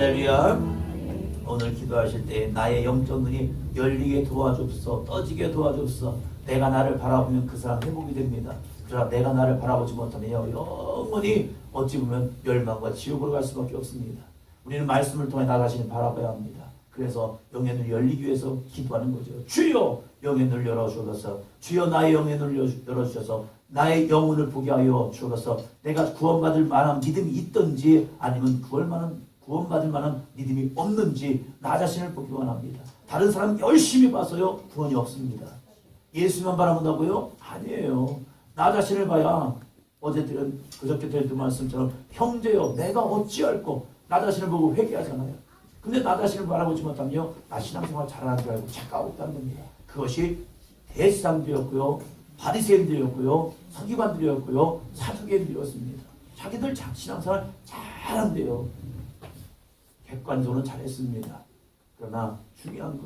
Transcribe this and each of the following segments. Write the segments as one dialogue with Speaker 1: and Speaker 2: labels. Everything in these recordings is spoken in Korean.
Speaker 1: 할렐루야. 오늘 기도하실 때 나의 영적 눈이 열리게 도와주옵소서, 떠지게 도와주옵소서. 내가 나를 바라보면 그 사람 회복이 됩니다. 그러나 내가 나를 바라보지 못하면 영원히 어찌 보면 멸망과 지옥으로 갈 수밖에 없습니다. 우리는 말씀을 통해 나 자신을 바라봐야 합니다. 그래서 영의 눈이 열리기 위해서 기도하는 거죠. 주여 영의 눈을 열어주셔서, 주여 나의 영의 눈을 열어주셔서 나의 영혼을 보게 하여 주셔서 내가 구원받을 만한 믿음이 있든지 아니면 구원받을 만한 믿음이 없는지 나 자신을 보기 원합니다. 다른 사람 열심히 봐서요 구원이 없습니다. 예수만 바라본다고요? 아니에요. 나 자신을 봐야 그저께 드린 말씀처럼 형제여 내가 어찌할꼬 나 자신을 보고 회개하잖아요. 근데 나 자신을 바라보지 못하면요 나 신앙생활 잘하는 줄 알고 착각하고 있다는 겁니다. 그것이 대제사장들이었고요, 바리새인들이었고요, 서기관들이었고요, 사두개인들이었습니다. 자기들 신앙생활 잘한대요. 객관적으로 잘했습니다. 그러나 중요한 거,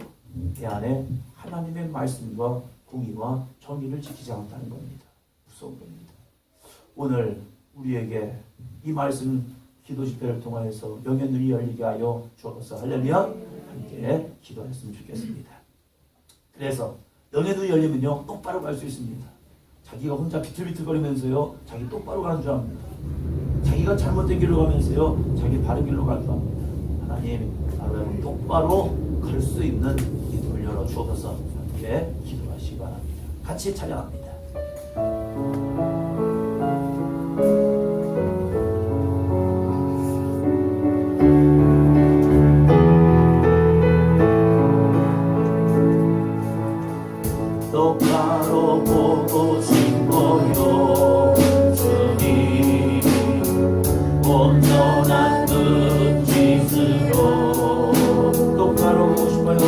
Speaker 1: 내 안에 하나님의 말씀과 공의와 정의를 지키지 않았다는 겁니다. 무서운 겁니다. 오늘 우리에게 이 말씀 기도 집회를 통하여서 영의 눈이 열리게 하여 주옵소서. 하려면 함께 기도했으면 좋겠습니다. 그래서 영의 눈이 열리면요 똑바로 갈 수 있습니다. 자기가 혼자 비틀비틀거리면서요 자기 똑바로 가는 줄 압니다. 자기가 잘못된 길로 가면서요 자기 바른 길로 갈 줄 압니다. 하나님, 여러분 똑바로 갈 수 있는 기도를 열어 주옵소서. 함께 기도하시기 바랍니다. 같이 찬양합니다. 똑바로 보고 싶어요 주님, 온전한 뜻으로 똑바로 보고 싶어요.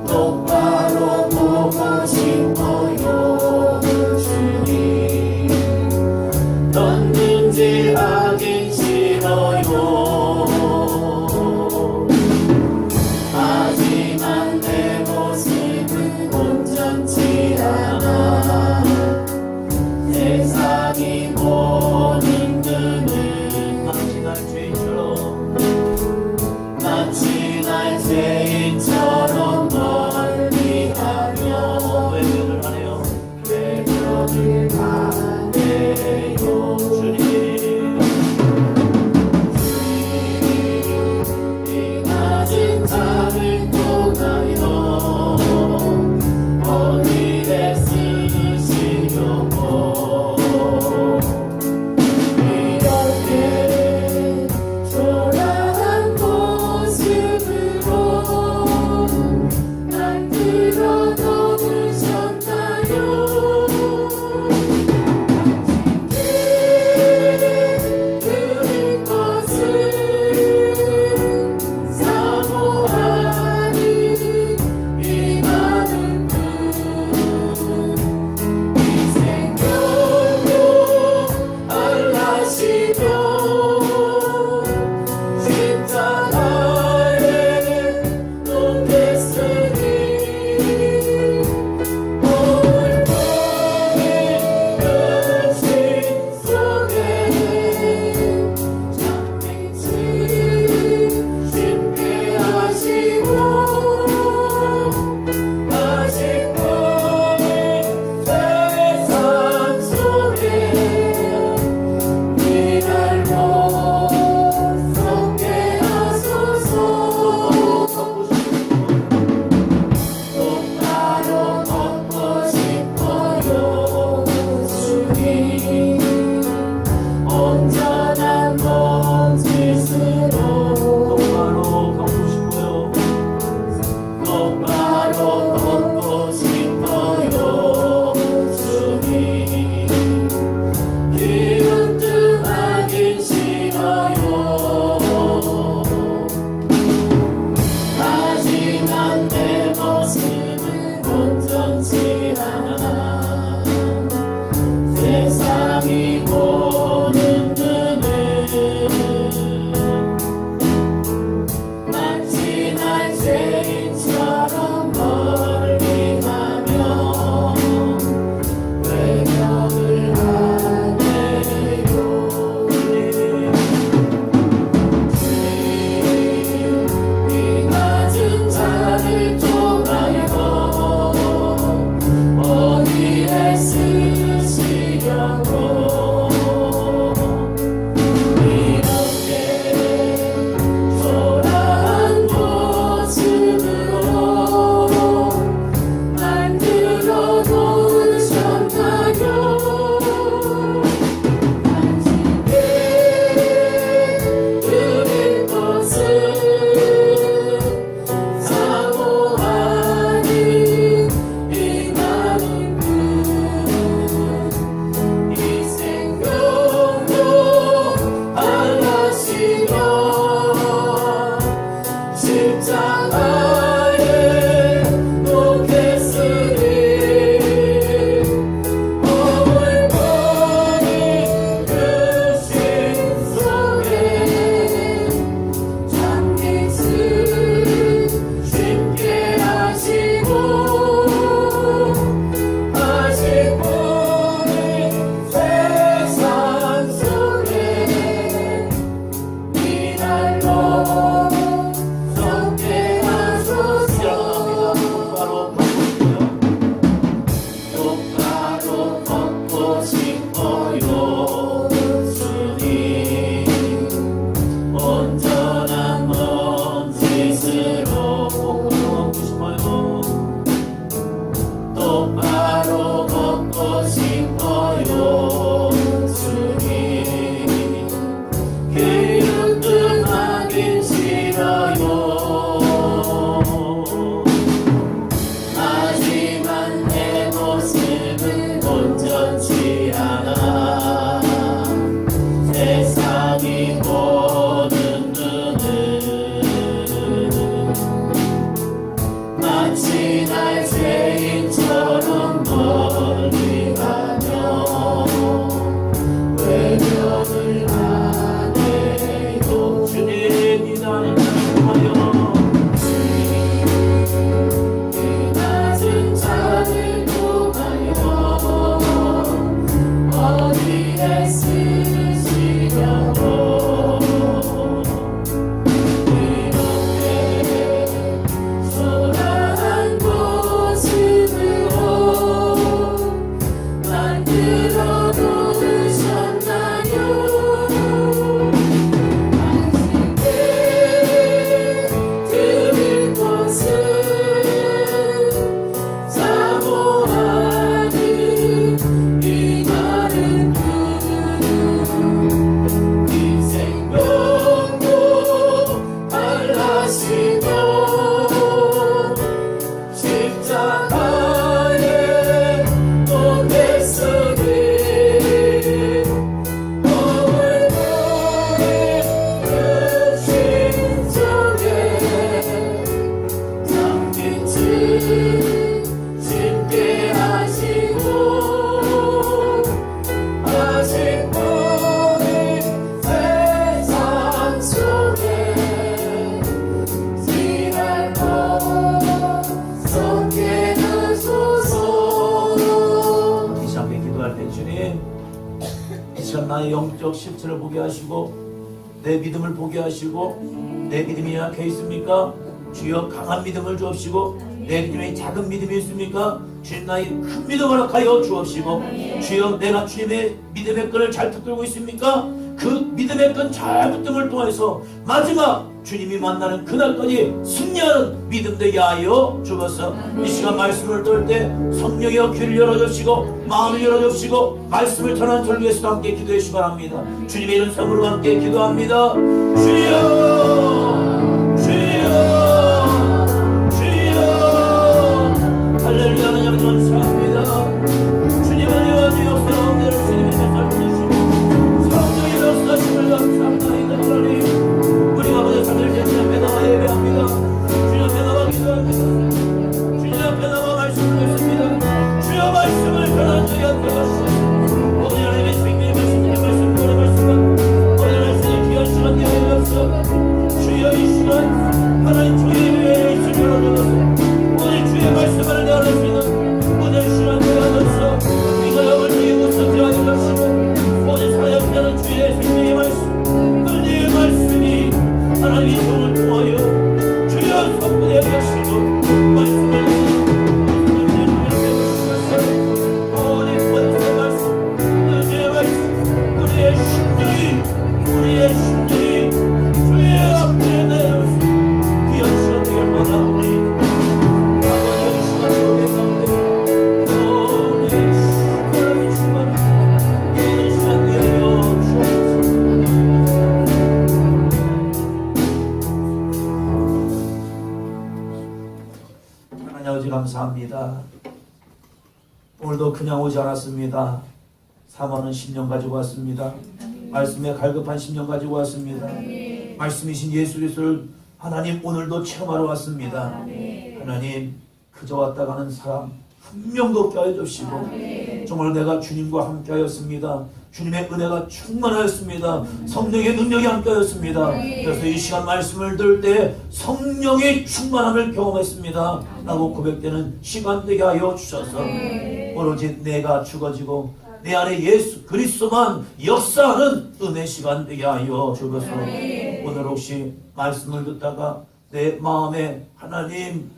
Speaker 1: 똑바로 보고 싶어요 나의 영적 실체를 보게 하시고 내 믿음을 보게 하시고 내 믿음이 약해 있습니까? 주여 강한 믿음을 주옵시고 내 믿음이 작은 믿음이 있습니까? 주님 나의 큰 믿음을 허락하여 주옵시고 주여 내가 주님의 믿음의 끈을 잘 붙들고 있습니까? 그 믿음의 끈 잘 붙듦을 통해서 마지막 주님이 만나는 그날까지 승리하는 믿음 되게 하여 주옵소서. 이 시간 말씀을 들을 때 성령의 귀를 열어주시고 마음을 열어주시고 말씀을 전하는 저를 위해서도 함께 기도해 주시기 바랍니다. 주님의 이런 성으로 함께 기도합니다. 주여 주여 주여 할렐루야. 하나님 감사합니다. 주님의 여지 역사로 내를 주님의 역사를 보내주시고 성령의 역사심을 감사합니다. 하나님 우리가 먼저 잠들 때 주님 앞에 나와 예배합니다. 주님 앞에 나와 기도합니다. 주님 앞에 나와 말씀을 듣습니다. 주여 말씀을 전한 저희 앞에 가시옵소서. 오늘 하나님의 생명의 말씀의 말씀 노래 말씀은 오늘 말씀의 귀한 시간 되어 주옵소서. 주여 이 시간 하나님 주의 예배에 있을 열어주옵소서. 오늘 주의 말씀을 내어주시는 오늘 시간 되어주옵소서. 이거 영을 주의 웃음지 하지 마시고 오늘 사역자는 주의 생명의 말씀 은혜의 말씀이 하나님의 종을 통하여 주여 선포되어 가시고 말씀을 오늘 번째 말씀 은혜의 말씀 우리의 심령이 주의 앞에 내어서 귀한 시간 되길 바라오니 아버지 이 시간 속에 가운데 오늘 이 시간 되어 주옵소서. 하나님 아버지 감사합니다. 오늘도 그냥 오지 않았습니다. 사모는 10년 가지고 왔습니다. 말씀에 갈급한 10년 가지고 왔습니다. 말씀이신 예수 그리스도를 하나님 오늘도 체험하러 왔습니다. 하나님 그저 왔다 가는 사람 한 명도 없게 하여 주시고 정말 내가 주님과 함께 하였습니다. 주님의 은혜가 충만하였습니다. 성령의 능력이 함께 하였습니다. 그래서 이 시간 말씀을 들을 때 성령의 충만함을 경험했습니다 라고 고백되는 시간 되게 하여 주셔서 오로지 내가 죽어지고 내 안에 예수 그리스도만 역사하는 은혜 시간 되게 하여 주셔서 오늘 혹시 말씀을 듣다가 내 마음에 하나님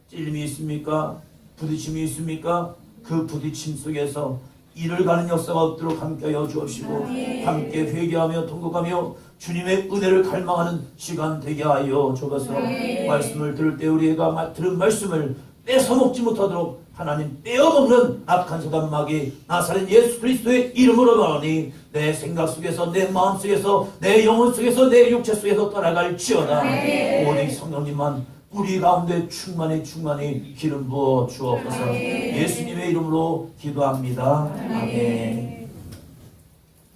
Speaker 1: 찔림이 있습니까? 부딪힘이 있습니까? 그 부딪힘 속에서 이를 가는 역사가 없도록 함께하여 주옵시고 함께 회개하며 통곡하며 주님의 은혜를 갈망하는 시간 되게 하여 주옵소서. 말씀을 들을 때 우리가 들은 말씀을 뺏어먹지 못하도록 하나님 빼어먹는 악한 사단 마귀 나사렛 예수 그리스도의 이름으로 말하니 내 생각 속에서 내 마음 속에서 내 영혼 속에서 내 육체 속에서 떠나갈지어다. 오직 성령님만 우리 가운데 충만히 기름 부어 주옵소서. 예수님의 이름으로 기도합니다. 아멘.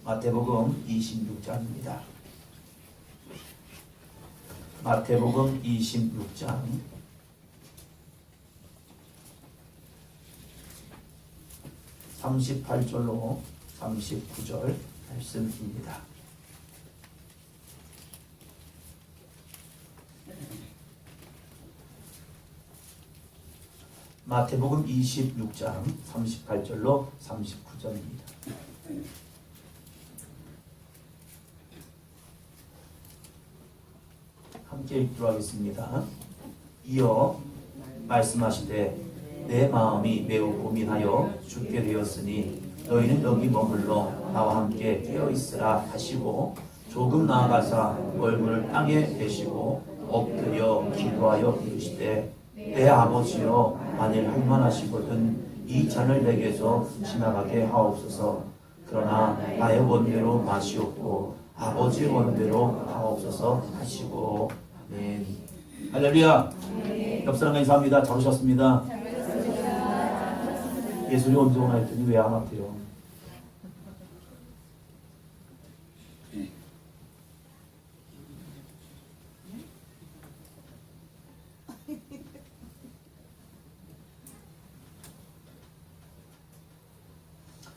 Speaker 1: 마태복음 26장입니다. 마태복음 26장 38절로 39절 말씀입니다. 마태복음 26장 38절로 39절입니다. 함께 읽도록 하겠습니다. 이어 말씀하시되 내 마음이 매우 고민하여 죽게 되었으니 너희는 여기 머물러 나와 함께 깨어 있으라 하시고 조금 나아가사 얼굴을 땅에 대시고 엎드려 기도하여 이르시되 내 아버지여 만일 할만하시거든 이 잔을 내게서 지나가게 하옵소서. 그러나 나의 원대로 마시옵고 아버지의 원대로 하옵소서 하시고. 아멘. 할렐루야. 옆 사람 감사합니다. 잘 오셨습니다. 예수님 언제 오나 했더니 왜 안 왔대요?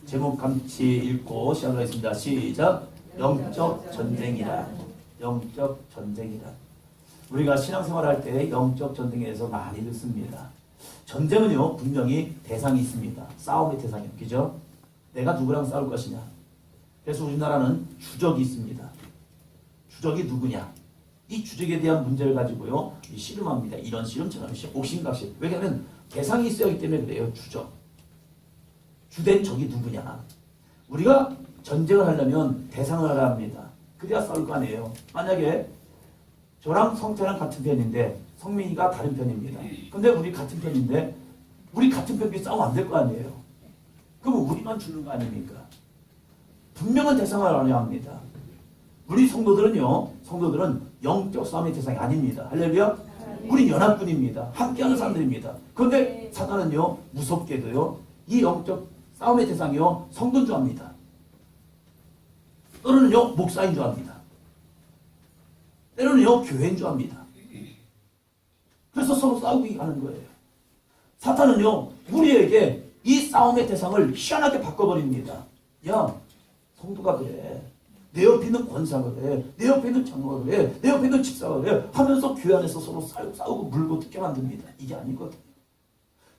Speaker 1: 제목 같이 읽고 시작하겠습니다. 시작. 영적 전쟁이라. 영적 전쟁이라. 우리가 신앙생활 할 때 영적 전쟁에 대해서 많이 듣습니다. 전쟁은요 분명히 대상이 있습니다. 싸움의 대상이요. 그죠? 내가 누구랑 싸울 것이냐. 그래서 우리나라는 주적이 있습니다. 주적이 누구냐. 이 주적에 대한 문제를 가지고요 씨름합니다. 이런 씨름처럼 옥신각신. 왜냐하면 대상이 있어야 하기 때문에 그래요. 주적. 주된 적이 누구냐. 우리가 전쟁을 하려면 대상을 알아야 합니다. 그래야 싸울 거 아니에요. 만약에 저랑 성태랑 같은 편인데 성민이가 다른 편입니다. 근데 우리 같은 편인데 우리 같은 편끼리 싸우면 안 될 거 아니에요. 그럼 우리만 죽는 거 아닙니까? 분명한 대상을 알아야 합니다. 우리 성도들은 영적 싸움의 대상이 아닙니다. 할렐루야. 우리 연합군입니다. 함께하는 사람들입니다. 그런데 사단은요 무섭게도요 이 영적 싸움의 대상이요 성도인 줄 압니다. 때로는요 목사인 줄 압니다. 때로는요 교회인 줄 압니다. 그래서 서로 싸우기 하는 거예요. 사탄은요 우리에게 이 싸움의 대상을 희한하게 바꿔버립니다. 야 성도가 그래. 내 옆에 있는 권사가 그래. 내 옆에 있는 장로가 그래. 내 옆에 있는 집사가 그래. 하면서 교회 안에서 서로 싸우고 물고 뜯게 만듭니다. 이게 아니거든요.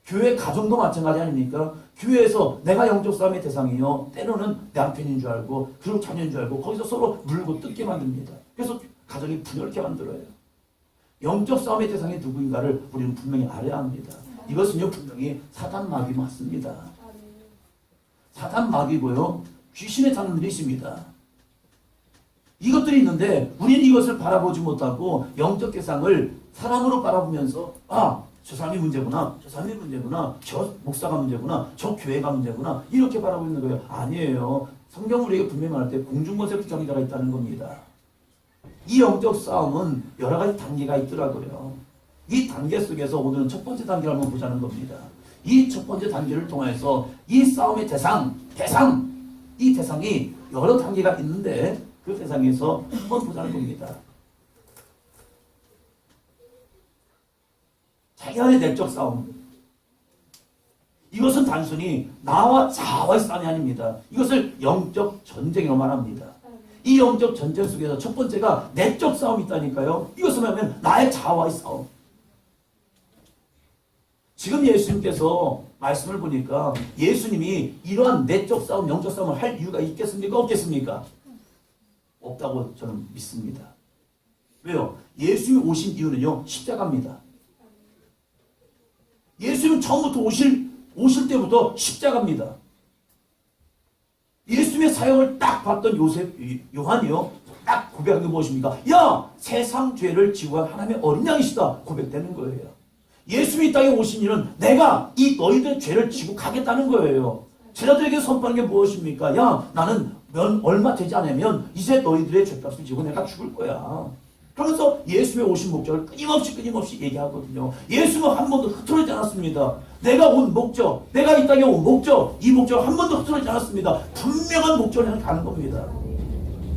Speaker 1: 교회 가정도 마찬가지 아닙니까? 교회에서 내가 영적 싸움의 대상이요. 때로는 내 남편인 줄 알고 그리고 자녀인 줄 알고 거기서 서로 물고 뜯게 만듭니다. 그래서 가정이 분열케 만들어요. 영적 싸움의 대상이 누구인가를 우리는 분명히 알아야 합니다. 이것은요 분명히 사단 마귀 맞습니다. 사단 마귀고요. 귀신의 자녀들이 있습니다. 이것들이 있는데 우리는 이것을 바라보지 못하고 영적 대상을 사람으로 바라보면서 저 사람이 문제구나, 저 사람이 문제구나, 저 목사가 문제구나, 저 교회가 문제구나 이렇게 바라보고 있는 거예요. 아니에요. 성경 우리에게 분명히 말할 때 공중권세 부장자가 있다는 겁니다. 이 영적 싸움은 여러 가지 단계가 있더라고요. 이 단계 속에서 오늘은 첫 번째 단계를 한번 보자는 겁니다. 이 첫 번째 단계를 통해서 이 싸움의 이 대상이 여러 단계가 있는데 그 대상에서 한번 보자는 겁니다. 막연한 내적 싸움. 이것은 단순히 나와 자아의 싸움이 아닙니다. 이것을 영적 전쟁이라고 말합니다. 이 영적 전쟁 속에서 첫 번째가 내적 싸움이 있다니까요. 이것은 뭐냐면 나의 자아와의 싸움. 지금 예수님께서 말씀을 보니까 예수님이 이러한 내적 싸움, 영적 싸움을 할 이유가 있겠습니까? 없겠습니까? 없다고 저는 믿습니다. 왜요? 예수님이 오신 이유는요, 십자가입니다. 예수님 처음부터 오실 때부터 십자가입니다. 예수님의 사역을 딱 봤던 요한이요, 딱 고백한 게 무엇입니까? 야! 세상 죄를 지고 간 하나님의 어린 양이시다. 고백되는 거예요. 예수님이 이 땅에 오신 이유는 내가 이 너희들의 죄를 지고 가겠다는 거예요. 제자들에게 선포하는 게 무엇입니까? 야, 나는 얼마 되지 않으면 이제 너희들의 죄값을 지고 내가 죽을 거야. 그러면서 예수님의 오신 목적을 끊임없이 얘기하거든요. 예수님은 한 번도 흐트러지지 않았습니다. 내가 온 목적, 내가 이 땅에 온 목적, 이 목적을 한 번도 흐트러지지 않았습니다. 분명한 목적을 향해 가는 겁니다.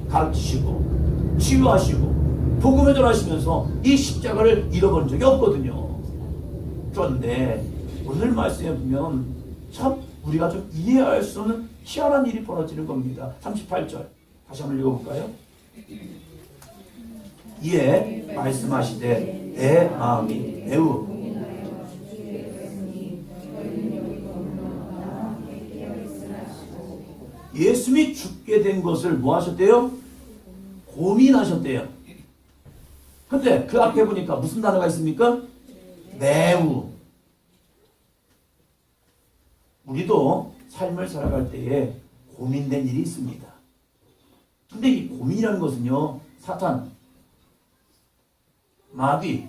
Speaker 1: 가르치시고 치유하시고 복음을 전하시면서 이 십자가를 잃어버린 적이 없거든요. 그런데 오늘 말씀에 보면 참 우리가 좀 이해할 수 없는 희한한 일이 벌어지는 겁니다. 38절 다시 한번 읽어볼까요? 이에 말씀하시되 내 마음이 매우 예수님이 죽게 된 것을 뭐 하셨대요? 고민하셨대요. 근데 그 앞에 보니까 무슨 단어가 있습니까? 매우. 우리도 삶을 살아갈 때에 고민된 일이 있습니다. 근데 이 고민이라는 것은요, 사탄, 마귀,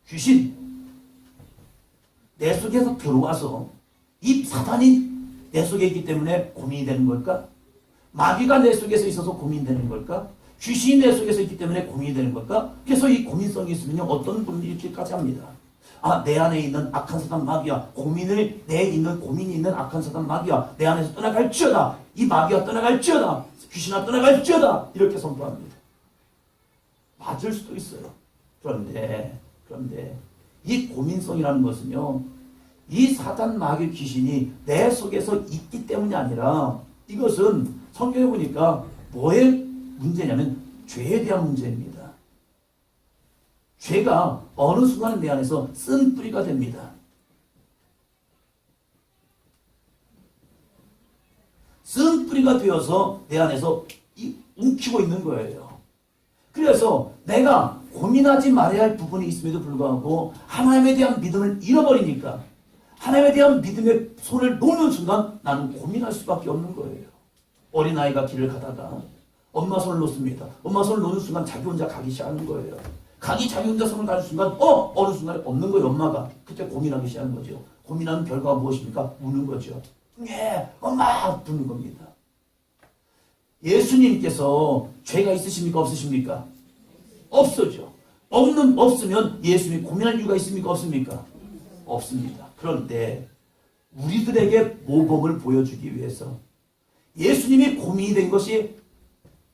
Speaker 1: 귀신, 내 속에서 들어와서 이 사탄이 내 속에 있기 때문에 고민이 되는 걸까? 마귀가 내 속에서 있어서 고민되는 걸까? 귀신이 내 속에서 있기 때문에 고민이 되는 걸까? 그래서 이 고민성이 있으면 어떤 분들이 이렇게까지 합니다. 아, 내 안에 있는 악한 사단 마귀야. 고민이 있는 악한 사단 마귀야. 내 안에서 떠나갈지어다. 이 마귀가 떠나갈지어다. 귀신아 떠나갈지어다. 이렇게 선포합니다. 맞을 수도 있어요. 그런데 이 고민성이라는 것은요, 이 사단 마귀 귀신이 내 속에서 있기 때문이 아니라 이것은 성경에 보니까 뭐의 문제냐면 죄에 대한 문제입니다. 죄가 어느 순간 내 안에서 쓴 뿌리가 됩니다. 쓴 뿌리가 되어서 내 안에서 움키고 있는 거예요. 그래서 내가 고민하지 말아야 할 부분이 있음에도 불구하고 하나님에 대한 믿음을 잃어버리니까 하나님에 대한 믿음의 손을 놓는 순간 나는 고민할 수밖에 없는 거예요. 어린아이가 길을 가다가 엄마 손을 놓습니다. 엄마 손을 놓는 순간 자기 혼자 가기 시작하는 거예요. 자기 혼자 손을 가는 순간 어느 순간에 없는 거예요. 엄마가. 그때 고민하기 시작하는 거죠. 고민하는 결과가 무엇입니까? 우는 거죠. 예, 엄마! 부르는 겁니다. 예수님께서 죄가 있으십니까? 없으십니까? 없어죠. 없으면 예수님이 고민할 이유가 있습니까? 없습니까? 없습니다. 그런데 우리들에게 모범을 보여주기 위해서 예수님이 고민이 된 것이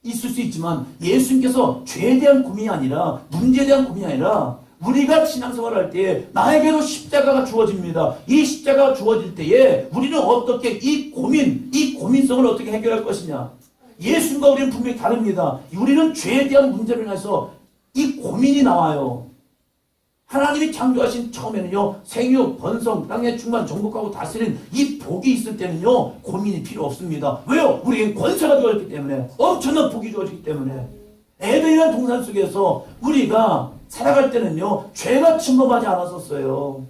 Speaker 1: 있을 수 있지만 예수님께서 죄에 대한 고민이 아니라 문제에 대한 고민이 아니라 우리가 신앙생활을 할 때에 나에게도 십자가가 주어집니다. 이 십자가가 주어질 때에 우리는 어떻게 이 고민성을 어떻게 해결할 것이냐. 예수님과 우리는 분명히 다릅니다. 우리는 죄에 대한 문제로 인해서 이 고민이 나와요. 하나님이 창조하신 처음에는요, 생육, 번성, 땅의 충만, 정복하고 다스리는 이 복이 있을 때는요, 고민이 필요 없습니다. 왜요? 우리에게 권세가 주어졌기 때문에, 엄청난 복이 주어졌기 때문에. 에덴이라는 동산 속에서 우리가 살아갈 때는요, 죄가 침범하지 않았었어요.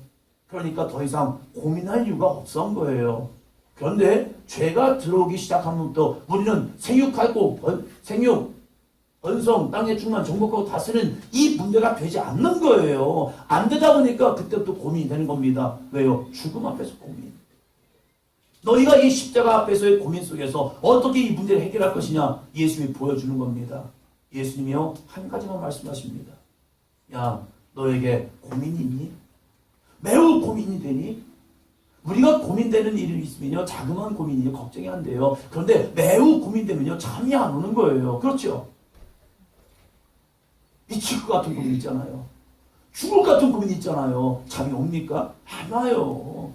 Speaker 1: 그러니까 더 이상 고민할 이유가 없었던 거예요. 그런데 죄가 들어오기 시작하면부터 우리는 생육하고 번성, 땅의 충만, 정복하고 다스리는 이 문제가 되지 않는 거예요. 안 되다 보니까 그때부터 고민이 되는 겁니다. 왜요? 죽음 앞에서 고민. 너희가 이 십자가 앞에서의 고민 속에서 어떻게 이 문제를 해결할 것이냐? 예수님이 보여주는 겁니다. 예수님이요, 한 가지만 말씀하십니다. 야, 너에게 고민이 있니? 매우 고민이 되니? 우리가 고민되는 일이 있으면요, 자그마한 고민이 걱정이 안 돼요. 그런데 매우 고민되면요, 잠이 안 오는 거예요. 그렇죠? 미칠 것 같은 고민 있잖아요. 죽을 것 같은 고민이 있잖아요. 잠이 옵니까? 안 와요.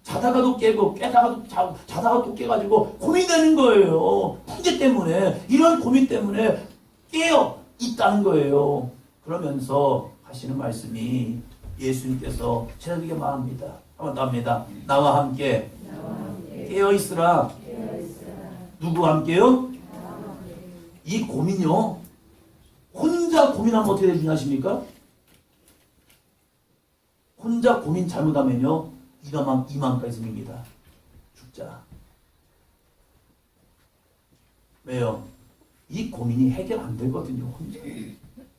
Speaker 1: 자다가도 깨고 깨다가도 자다가 또 깨가지고 고민되는 거예요. 문제 때문에, 이런 고민 때문에 깨어 있다는 거예요. 그러면서 하시는 말씀이 예수님께서 제자들에게 말합니다. 한번 더 합니다. 나와 함께 깨어 있으라. 누구와 함께요? 이 고민요, 혼자 고민하면 어떻게 되는지 아십니까? 혼자 고민 잘못하면요, 이만까지 생깁니다. 죽자. 왜요? 이 고민이 해결 안 되거든요, 혼자.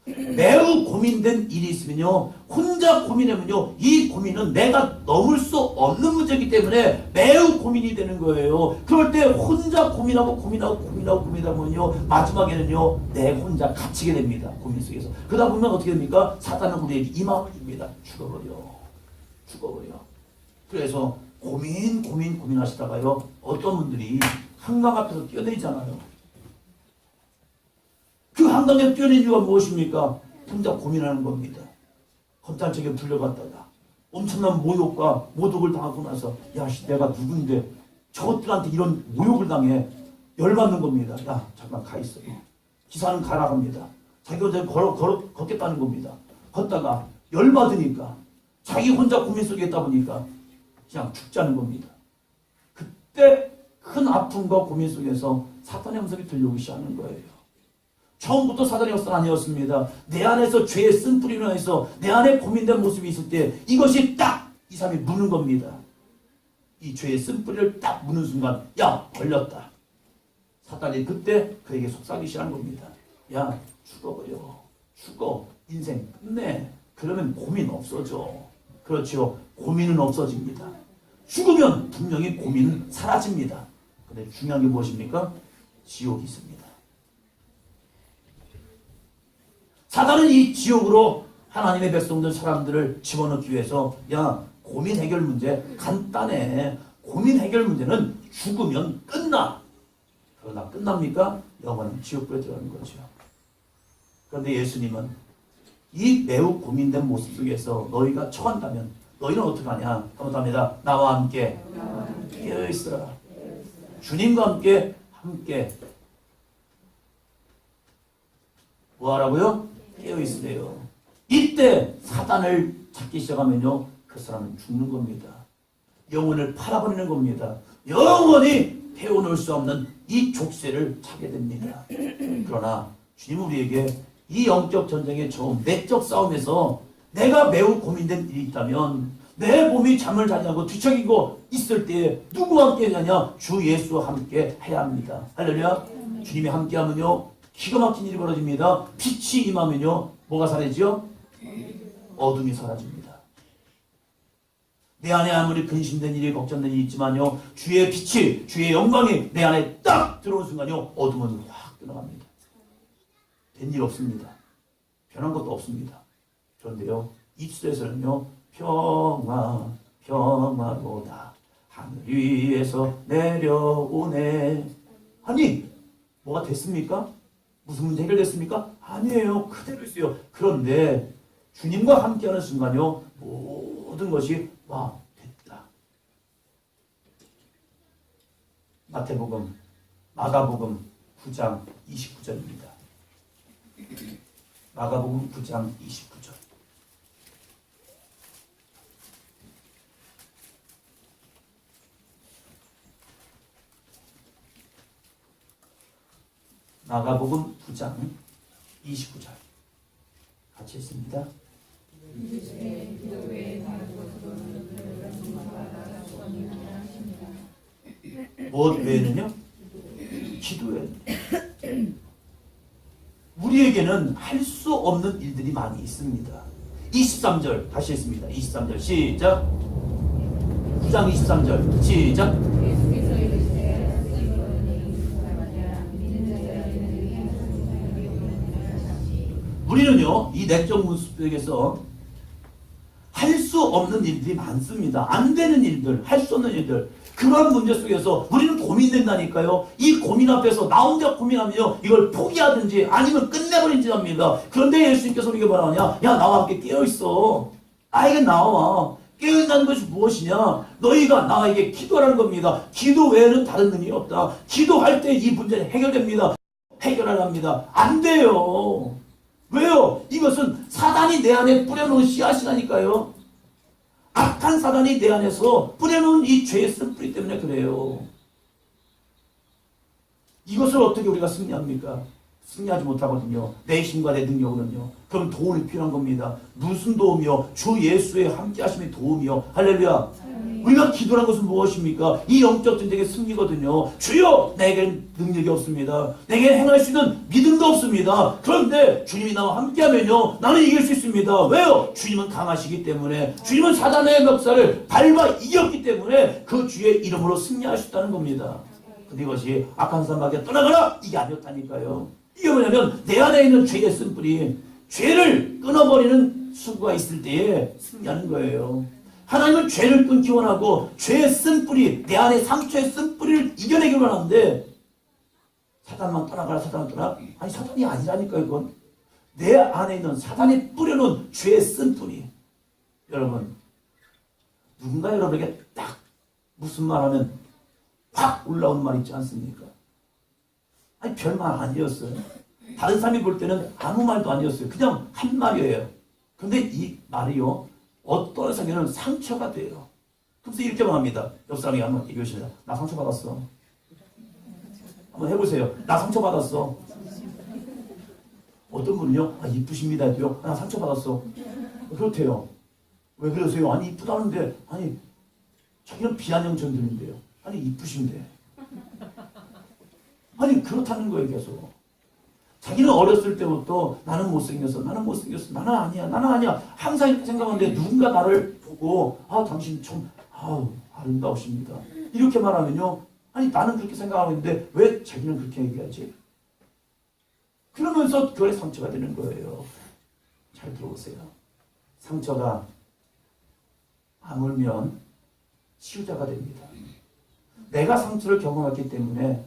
Speaker 1: 매우 고민된 일이 있으면요, 혼자 고민하면요, 이 고민은 내가 넘을 수 없는 문제이기 때문에 매우 고민이 되는 거예요. 그럴 때 혼자 고민하면요, 마지막에는요, 내 혼자 갇히게 됩니다. 고민 속에서. 그러다 보면 어떻게 됩니까? 사단은 우리에게 이 마음을 줍니다. 죽어버려. 그래서 고민하시다가요, 어떤 분들이 한강 앞에서 뛰어내리잖아요. 그 한강에 뛰어낸 이유가 무엇입니까? 혼자 고민하는 겁니다. 검찰청에 불려갔다가 엄청난 모욕과 모독을 당하고 나서, 야, 내가 누군데 저것들한테 이런 모욕을 당해. 열받는 겁니다. 야, 잠깐 가 있어. 기사는 가라 합니다. 자기 혼자 걷겠다는 겁니다. 걷다가 열받으니까, 자기 혼자 고민 속에 있다 보니까 그냥 죽자는 겁니다. 그때 큰 아픔과 고민 속에서 사탄의 음성이 들려오기 시작하는 거예요. 처음부터 사단의 역사는 아니었습니다. 내 안에서 죄의 쓴뿌리로 인해서 내 안에 고민된 모습이 있을 때 이것이 딱 이 사람이 무는 겁니다. 이 죄의 쓴뿌리를 딱 무는 순간, 야, 걸렸다. 사단이 그때 그에게 속삭이기 시작한 겁니다. 야, 죽어버려. 죽어. 인생 끝내. 그러면 고민 없어져. 그렇죠. 고민은 없어집니다. 죽으면 분명히 고민은 사라집니다. 근데 중요한 게 무엇입니까? 지옥이 있습니다. 사단은 이 지옥으로 하나님의 백성들, 사람들을 집어넣기 위해서, 야, 고민 해결 문제 간단해. 고민 해결 문제는 죽으면 끝나. 그러나 끝납니까? 영원한 지옥불에 들어가는 거죠. 그런데 예수님은 이 매우 고민된 모습 속에서 너희가 처한다면 너희는 어떻게 하냐? 한번 합니다. 나와 함께 깨어있으라. 주님과 함께 뭐하라고요? 깨어있으래요. 이때 사단을 찾기 시작하면요, 그 사람은 죽는 겁니다. 영혼을 팔아버리는 겁니다. 영원히 태어날 수 없는 이 족쇄를 차게 됩니다. 그러나 주님 우리에게 이 영적 전쟁의 처음, 내적 싸움에서 내가 매우 고민된 일이 있다면, 내 몸이 잠을 자지 않고 뒤척이고 있을 때 누구와 함께 하냐? 주 예수와 함께 해야 합니다. 할렐루야. 주님이 함께 하면요, 기가 막힌 일이 벌어집니다. 빛이 임하면요, 뭐가 사라지죠? 어둠이 사라집니다. 내 안에 아무리 근심된 일이, 걱정된 일이 있지만요, 주의 빛이, 주의 영광이 내 안에 딱 들어오는 순간요, 어둠은 확 떠나갑니다. 된 일 없습니다. 변한 것도 없습니다. 그런데요, 입술에서는요, 평화로다 하늘 위에서 내려오네. 아니, 뭐가 됐습니까? 무슨 문제 해결됐습니까? 아니에요. 그대로 있어요. 그런데 주님과 함께하는 순간요, 모든 것이 와, 됐다. 마태복음, 마가복음 9장 29절입니다. 마가복음 9장 29절. 마가복음 9장 29절. 같이 읽습니다. 무엇 외에는요? 기도 외에는. 우리에게는 할 수 없는 일들이 많이 있습니다. 23절 다시 했습니다. 23절 시작. 9장 23절 시작. 우리는요, 이 내적 모습 속에서 할 수 없는 일들이 많습니다. 안 되는 일들, 할 수 없는 일들. 그런 문제 속에서 우리는 고민된다니까요. 이 고민 앞에서 나 혼자 고민하면요, 이걸 포기하든지 아니면 끝내버린지 합니다. 그런데 예수님께서 우리에게 뭐라 하냐? 야, 나와 함께 깨어있어. 나에게 나와. 깨어있다는 것이 무엇이냐? 너희가 나에게 기도하라는 겁니다. 기도 외에는 다른 능력이 없다. 기도할 때 이 문제는 해결됩니다. 해결을 합니다. 안 돼요. 왜요? 이것은 사단이 내 안에 뿌려놓은 씨앗이라니까요. 악한 사단이 내 안에서 뿌려놓은 이 죄의 쓴뿌리 때문에 그래요. 이것을 어떻게 우리가 승리합니까? 승리하지 못하거든요. 내 힘과 내 능력으로는요. 그럼 도움이 필요한 겁니다. 무슨 도움이요? 주 예수의 함께 하심의 도움이요. 할렐루야. 우리가 기도한 것은 무엇입니까? 이 영적 전쟁의 승리거든요. 주여, 내겐 능력이 없습니다. 내게 행할 수 있는 믿음도 없습니다. 그런데 주님이 나와 함께하면요, 나는 이길 수 있습니다. 왜요? 주님은 강하시기 때문에, 주님은 사단의 멱살을 밟아 이겼기 때문에 그 주의 이름으로 승리할 수 있다는 겁니다. 근데 이것이 악한 사람에게 떠나가라! 이게 아니었다니까요. 이게 뭐냐면 내 안에 있는 죄의 쓴뿌리, 죄를 끊어버리는 수고가 있을 때에 승리하는 거예요. 하나님은 죄를 끊기 원하고 죄의 쓴뿌리, 내 안에 상처의 쓴뿌리를 이겨내기 원하는데 사단만 떠나가라, 사단만 떠나. 아니, 사단이 아니라니까요. 그건 내 안에 있는 사단이 뿌려놓은 죄의 쓴뿌리. 여러분, 누군가 여러분에게 딱 무슨 말하면 확 올라오는 말 있지 않습니까? 아니, 별말 아니었어요. 다른 사람이 볼 때는 아무 말도 아니었어요. 그냥 한 말이에요. 근데 이 말이요, 어떤 상황에는 상처가 돼요. 그래서 이렇게 말합니다. 옆 사람이 한번 얘기하시죠. 나 상처받았어. 한번 해보세요. 나 상처받았어. 어떤 분은요, 아, 이쁘십니다 해도요, 나 상처받았어. 그렇대요. 왜 그러세요? 아니, 이쁘다는데, 아니, 자기는 비아냥 전들인데요. 아니, 이쁘신데. 아니, 그렇다는 거예요, 계속. 자기는 어렸을 때부터 나는 못생겼어, 나는 못생겼어, 나는 아니야, 나는 아니야. 항상 이렇게 생각하는데 누군가 나를 보고, 아, 당신 좀, 아름다우십니다. 이렇게 말하면요, 아니, 나는 그렇게 생각하고 있는데 왜 자기는 그렇게 얘기하지? 그러면서 그거에 상처가 되는 거예요. 잘 들어보세요. 상처가 아물면 치유자가 됩니다. 내가 상처를 경험했기 때문에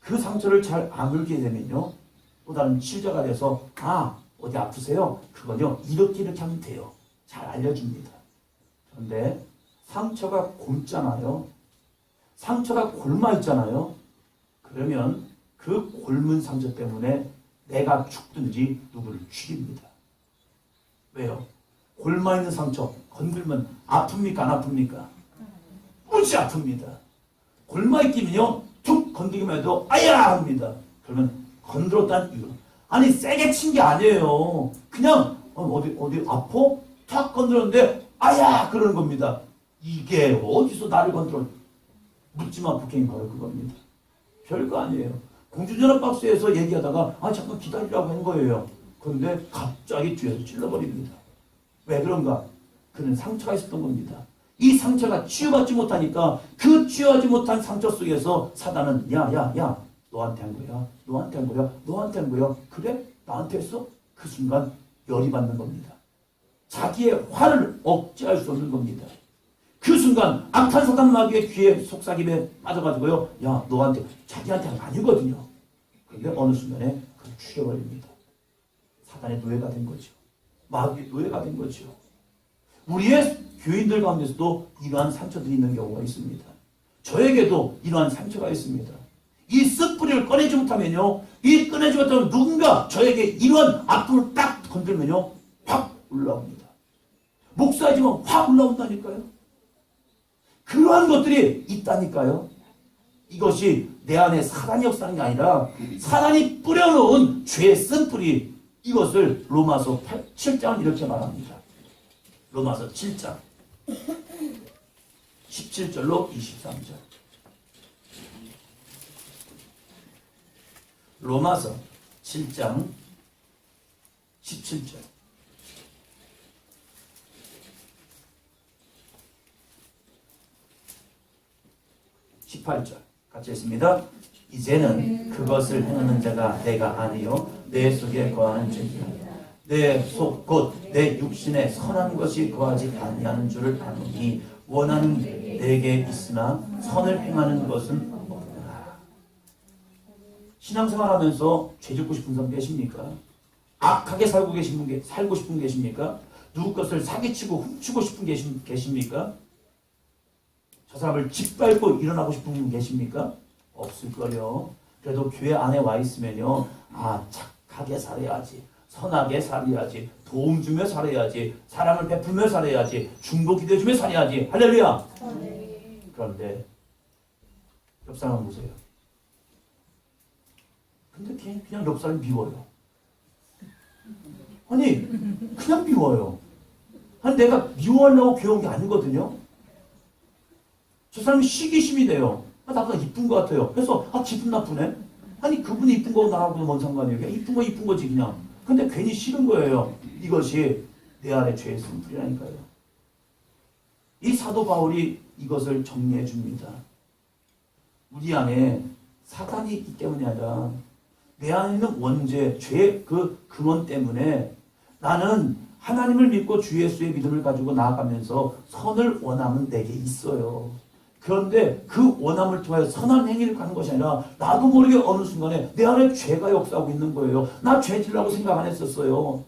Speaker 1: 그 상처를 잘 아물게 되면요, 또 다른 치유자가 돼서, 아, 어디 아프세요? 그건요, 이렇게 하면 돼요. 잘 알려줍니다. 그런데 상처가 곪잖아요. 상처가 곪아 있잖아요. 그러면 그 곪은 상처 때문에 내가 죽든지 누구를 죽입니다. 왜요? 곪아 있는 상처 건들면 아픕니까? 안 아픕니까? 무지 아픕니다. 곪아 있기면요, 툭 건드기만 해도 아야 합니다. 그러면 건드렸다는 이유. 아니, 세게 친 게 아니에요. 그냥 어디 아파? 탁 건드렸는데 아야 그러는 겁니다. 이게 어디서 나를 건드려? 묻지마 북행이 바로 그겁니다. 별거 아니에요. 공중전화 박스에서 얘기하다가 잠깐 기다리라고 한 거예요. 그런데 갑자기 뒤에서 찔러버립니다. 왜 그런가? 그는 상처가 있었던 겁니다. 이 상처가 치유받지 못하니까 그 치유하지 못한 상처 속에서 사단은 야 너한테 한 거야, 너한테 한 거야, 너한테 한 거야. 그래? 나한테 했어? 그 순간 열이 받는 겁니다. 자기의 화를 억제할 수 없는 겁니다. 그 순간 악한 사단 마귀의 귀에 속삭임에 빠져가지고요, 야 너한테, 자기한테 한 거 아니거든요. 그런데 어느 순간에 그걸 죽여버립니다. 사단의 노예가 된 거죠. 마귀의 노예가 된 거죠. 우리의 교인들 가운데서도 이러한 상처들이 있는 경우가 있습니다. 저에게도 이러한 상처가 있습니다. 이 쓴뿌리를 꺼내지 못하면요, 이 꺼내지 못하면 누군가 저에게 이러한 아픔을 딱 건들면요, 확 올라옵니다. 목사이지만 확 올라온다니까요. 그러한 것들이 있다니까요. 이것이 내 안에 사단이 역사하는 게 아니라 사단이 뿌려놓은 죄의 쓴뿌리, 이것을 로마서 7장은 이렇게 말합니다. 로마서 7장 17절로 23절. 로마서 7장 17절. 18절 같이 했습니다. 이제는 그것을 행하는 자가 내가 아니요 내 속에 거하는 죄이라. 내 속 곧 내 육신에 선한 것이 거하지 아니하는 줄을 아노니 원하는 내게 있으나 선을 행하는 것은 없구나. 신앙생활하면서 죄 짓고 싶은 사람 계십니까? 악하게 살고 살고 싶은 분 계십니까? 누구 것을 사기치고 훔치고 싶은 계십니까? 저 사람을 짓밟고 일어나고 싶은 분 계십니까? 없을걸요. 그래도 교회 안에 와 있으면요, 착하게 살아야지, 선하게 살아야지, 도움 주며 살아야지, 사랑을 베풀며 살아야지, 중보 기도해주며 살아야지. 할렐루야. 그런데 옆 사람 보세요. 근데 그냥 옆 사람이 미워요. 아니 그냥 미워요. 아니 내가 미워하려고 귀여운 게 아니거든요. 저 사람이 시기심이 돼요. 나보다 이쁜 것 같아요. 그래서 기분 나쁘네. 아니 그분이 이쁜 거고 나하고는 뭔 상관이에요. 그냥 이쁜 거지 그냥. 근데 괜히 싫은 거예요. 이것이 내 안에 죄의 쓴뿌리라니까요. 이 사도 바울이 이것을 정리해 줍니다. 우리 안에 사단이 있기 때문이 아니라 내 안에 있는 원죄, 죄의 그 근원 때문에 나는 하나님을 믿고 주 예수의 믿음을 가지고 나아가면서 선을 원함은 내게 있어요. 그런데 그 원함을 통해 선한 행위를 가는 것이 아니라 나도 모르게 어느 순간에 내 안에 죄가 역사하고 있는 거예요. 나 죄 지으려고 생각 안 했었어요.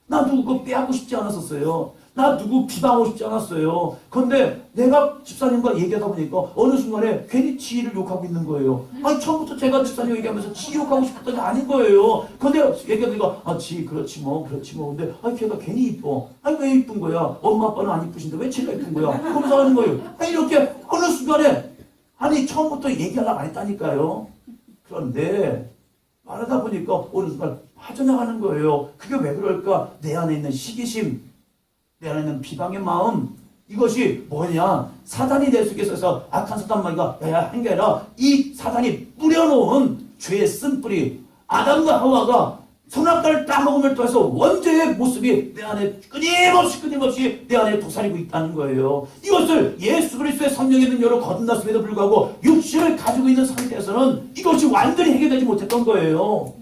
Speaker 1: 나 누구 빼앗고 싶지 않았었어요. 나 누구 비방하고 싶지 않았어요. 그런데 내가 집사님과 얘기하다 보니까 어느 순간에 괜히 지희를 욕하고 있는 거예요. 아니 처음부터 제가 집사님 얘기하면서 지희 욕하고 싶었던 게 아닌 거예요. 그런데 얘기하니까 지희 그렇지 뭐. 근데 걔가 괜히 이뻐. 아니 왜 이쁜 거야? 엄마 아빠는 안 이쁘신데 왜 지가 이쁜 거야? 그러면서 하는 거예요. 아니 이렇게 어느 순간에 처음부터 얘기하려고 안 했다니까요. 그런데 말하다 보니까 어느 순간 빠져나가는 거예요. 그게 왜 그럴까? 내 안에 있는 시기심, 내 안에 있는 비방의 마음, 이것이 뭐냐? 사단이 내 속에 있어서 악한 사단마귀가 한 게 아니라 이 사단이 뿌려놓은 죄의 쓴뿌리, 아담과 하와가 선악과를 따먹음을 통해서 원죄의 모습이 내 안에 끊임없이 내 안에 도사리고 있다는 거예요. 이것을 예수 그리스도의 성령의 능력으로 거듭났음에도 불구하고 육신을 가지고 있는 상태에서는 이것이 완전히 해결되지 못했던 거예요.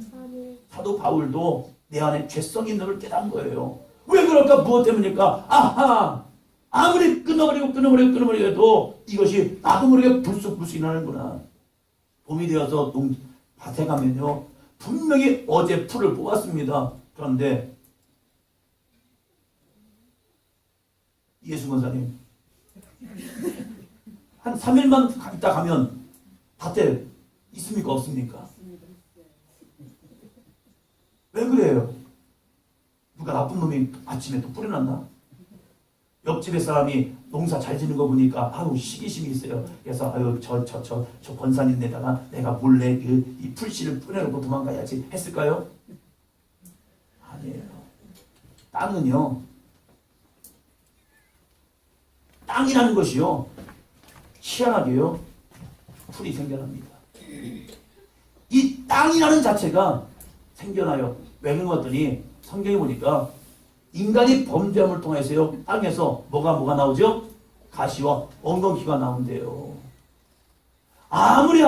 Speaker 1: 사도 바울도 내 안에 죄성이 있는 걸 깨달은 거예요. 왜 그럴까? 무엇 때문일까? 아무리 끊어버려도 이것이 나도 모르게 불쑥 일어나는구나. 봄이 되어서 밭에 가면요, 분명히 어제 풀을 뽑았습니다. 그런데 예수 권사님 한 3일만 있다 가면 밭에 있습니까? 없습니까? 왜 그래요? 누가 나쁜 놈이 아침에 또 뿌려놨나? 옆집에 사람이 농사 잘 지는 거 보니까 시기심이 있어요. 그래서 저 권사님네다가 내가 몰래 이 풀씨를 뿌려놓고 도망가야지 했을까요? 아니에요. 땅은요, 땅이라는 것이요, 희한하게요 풀이 생겨납니다. 이 땅이라는 자체가 생겨나요. 왜 그런 것 같더니 성경에 보니까 인간이 범죄함을 통해서요, 땅에서 뭐가 나오죠? 가시와 엉겅퀴가 나온대요. 아무리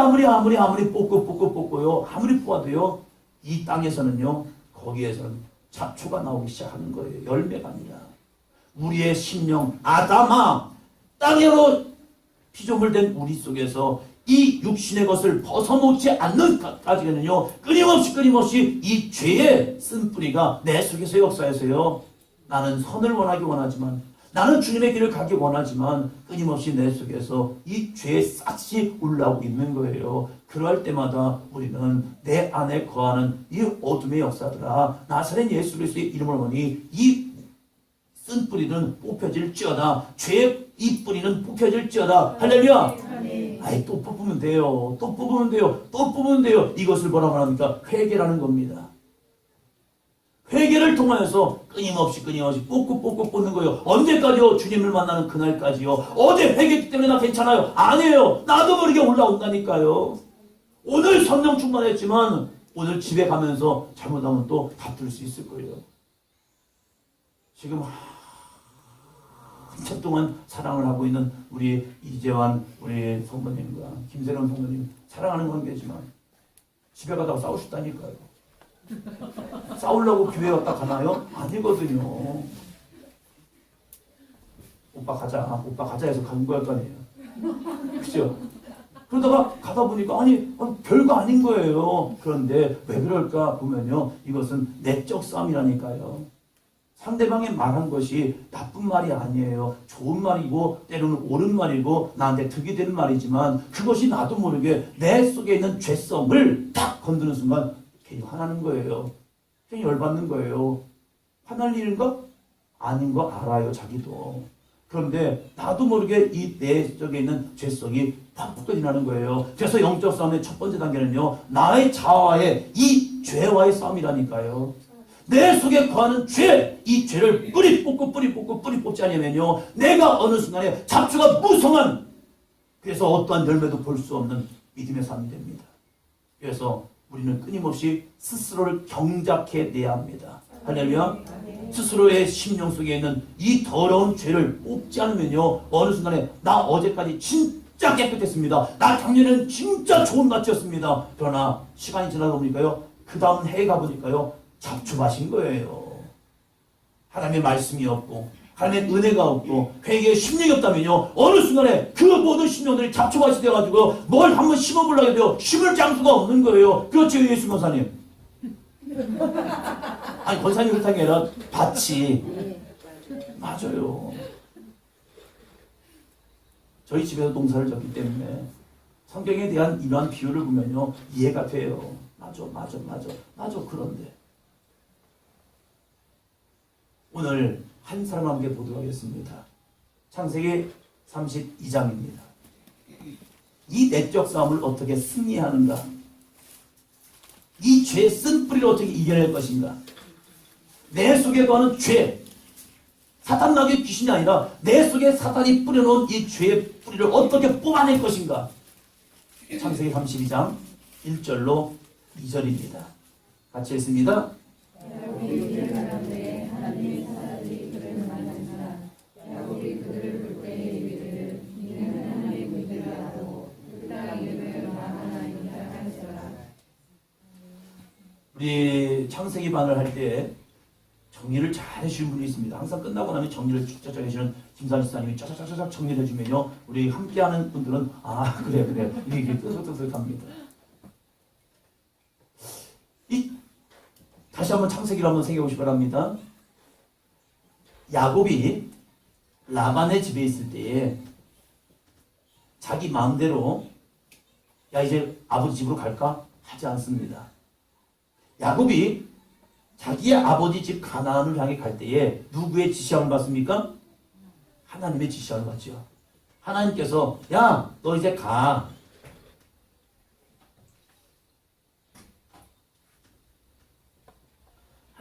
Speaker 1: 뽑고요, 아무리 뽑아도요, 이 땅에서는요, 거기에서는 잡초가 나오기 시작하는 거예요. 열매가 아니라. 우리의 심령 아담아, 땅으로 피조물된 우리 속에서 이 육신의 것을 벗어놓지 않는 까지는요, 끊임없이 이 죄의 쓴뿌리가 내 속에서 역사해서요, 나는 선을 원하지만, 나는 주님의 길을 가기 원하지만 끊임없이 내 속에서 이 죄의 싹이 올라오고 있는 거예요. 그럴 때마다 우리는 내 안에 거하는 이 어둠의 역사들아, 나사렛 예수 그리스도의 이름을 보니 이 쓴뿌리는 뽑혀질지어다. 죄의 이 뿌리는 뽑혀질지어다. 할렐루야. 또 뽑으면 돼요. 또 뽑으면 돼요. 이것을 뭐라고 합니까? 회개라는 겁니다. 회개를 통하여서 끊임없이 뽑는 거예요. 언제까지요? 주님을 만나는 그날까지요. 어제 회개했기 때문에 나 괜찮아요. 아니에요. 나도 모르게 올라온다니까요. 오늘 성령 충만했지만 오늘 집에 가면서 잘못하면 또 다툴 수 있을 거예요. 지금 한참 동안 사랑을 하고 있는 우리 이재환 우리 성도님과 김세련 성도님 사랑하는 관계지만 집에 가다가 싸우셨다니까요. 싸우려고 교회 갔다 가나요? 아니거든요. 오빠 가자 해서 간 거일 거 아니에요. 그죠? 그러다가 가다 보니까 아니 별거 아닌 거예요. 그런데 왜 그럴까 보면요, 이것은 내적 싸움이라니까요. 상대방이 말한 것이 나쁜 말이 아니에요. 좋은 말이고 때로는 옳은 말이고 나한테 득이 되는 말이지만 그것이 나도 모르게 내 속에 있는 죄성을 딱 건드는 순간 괜히 화나는 거예요. 괜히 열받는 거예요. 화날 일인가? 아닌 거 알아요, 자기도. 그런데 나도 모르게 이 내 속에 있는 죄성이 팍팍 나는 거예요. 그래서 영적 싸움의 첫 번째 단계는요, 나의 자아와의 이 죄와의 싸움이라니까요. 내 속에 거하는 죄, 이 죄를 뿌리 뽑지 않으면요, 내가 어느 순간에 잡초가 무성한, 그래서 어떠한 열매도 볼 수 없는 믿음의 삶이 됩니다. 그래서 우리는 끊임없이 스스로를 경작해 내야 합니다. 할렐루야. 스스로의 심령 속에 있는 이 더러운 죄를 뽑지 않으면요, 어느 순간에 나 어제까지 진짜 깨끗했습니다. 나 작년에는 진짜 좋은 낯이었습니다. 그러나 시간이 지나다 보니까요, 그 다음 해에 가보니까요, 잡초밭인 거예요. 하나님의 말씀이 없고 하나님의 은혜가 없고 회개에 심령이 없다면요, 어느 순간에 그 모든 심령들이 잡초밭이 돼가지고 뭘 한번 심어보려고 해도 심을 장수가 없는 거예요. 그렇죠, 예수 권사님? 아니, 권사님 그렇다는 게 아니라 밭이. 맞아요. 저희 집에서 농사를 졌기 때문에 성경에 대한 이러한 비유를 보면요, 이해가 돼요. 맞아. 그런데 오늘 한 사람 함께 보도록 하겠습니다. 창세기 32장입니다. 이 내적 싸움을 어떻게 승리하는가? 이 죄의 쓴뿌리를 어떻게 이겨낼 것인가? 내 속에 거하는 죄, 사탄 나게 귀신이 아니라 내 속에 사탄이 뿌려놓은 이 죄의 뿌리를 어떻게 뽑아낼 것인가? 창세기 32장 1절로 2절입니다. 같이 읽습니다. 우리 창세기 반을 할 때 정리를 잘 해주신 분이 있습니다. 항상 끝나고 나면 정리를 쭉쭉쭉 해주시는 김사진 집사님이 짜자자자자 정리를 해주면요, 우리 함께하는 분들은 아 그래 이게 뜨뜻뜨뜻합니다. 다시 한번 창세기를 한번 새겨보시기 바랍니다. 야곱이 라반의 집에 있을 때에 자기 마음대로 야 이제 아버지 집으로 갈까? 하지 않습니다. 야곱이 자기의 아버지 집 가나안을 향해 갈 때에 누구의 지시함을 받습니까? 하나님의 지시함을 받죠. 하나님께서 야 너 이제 가.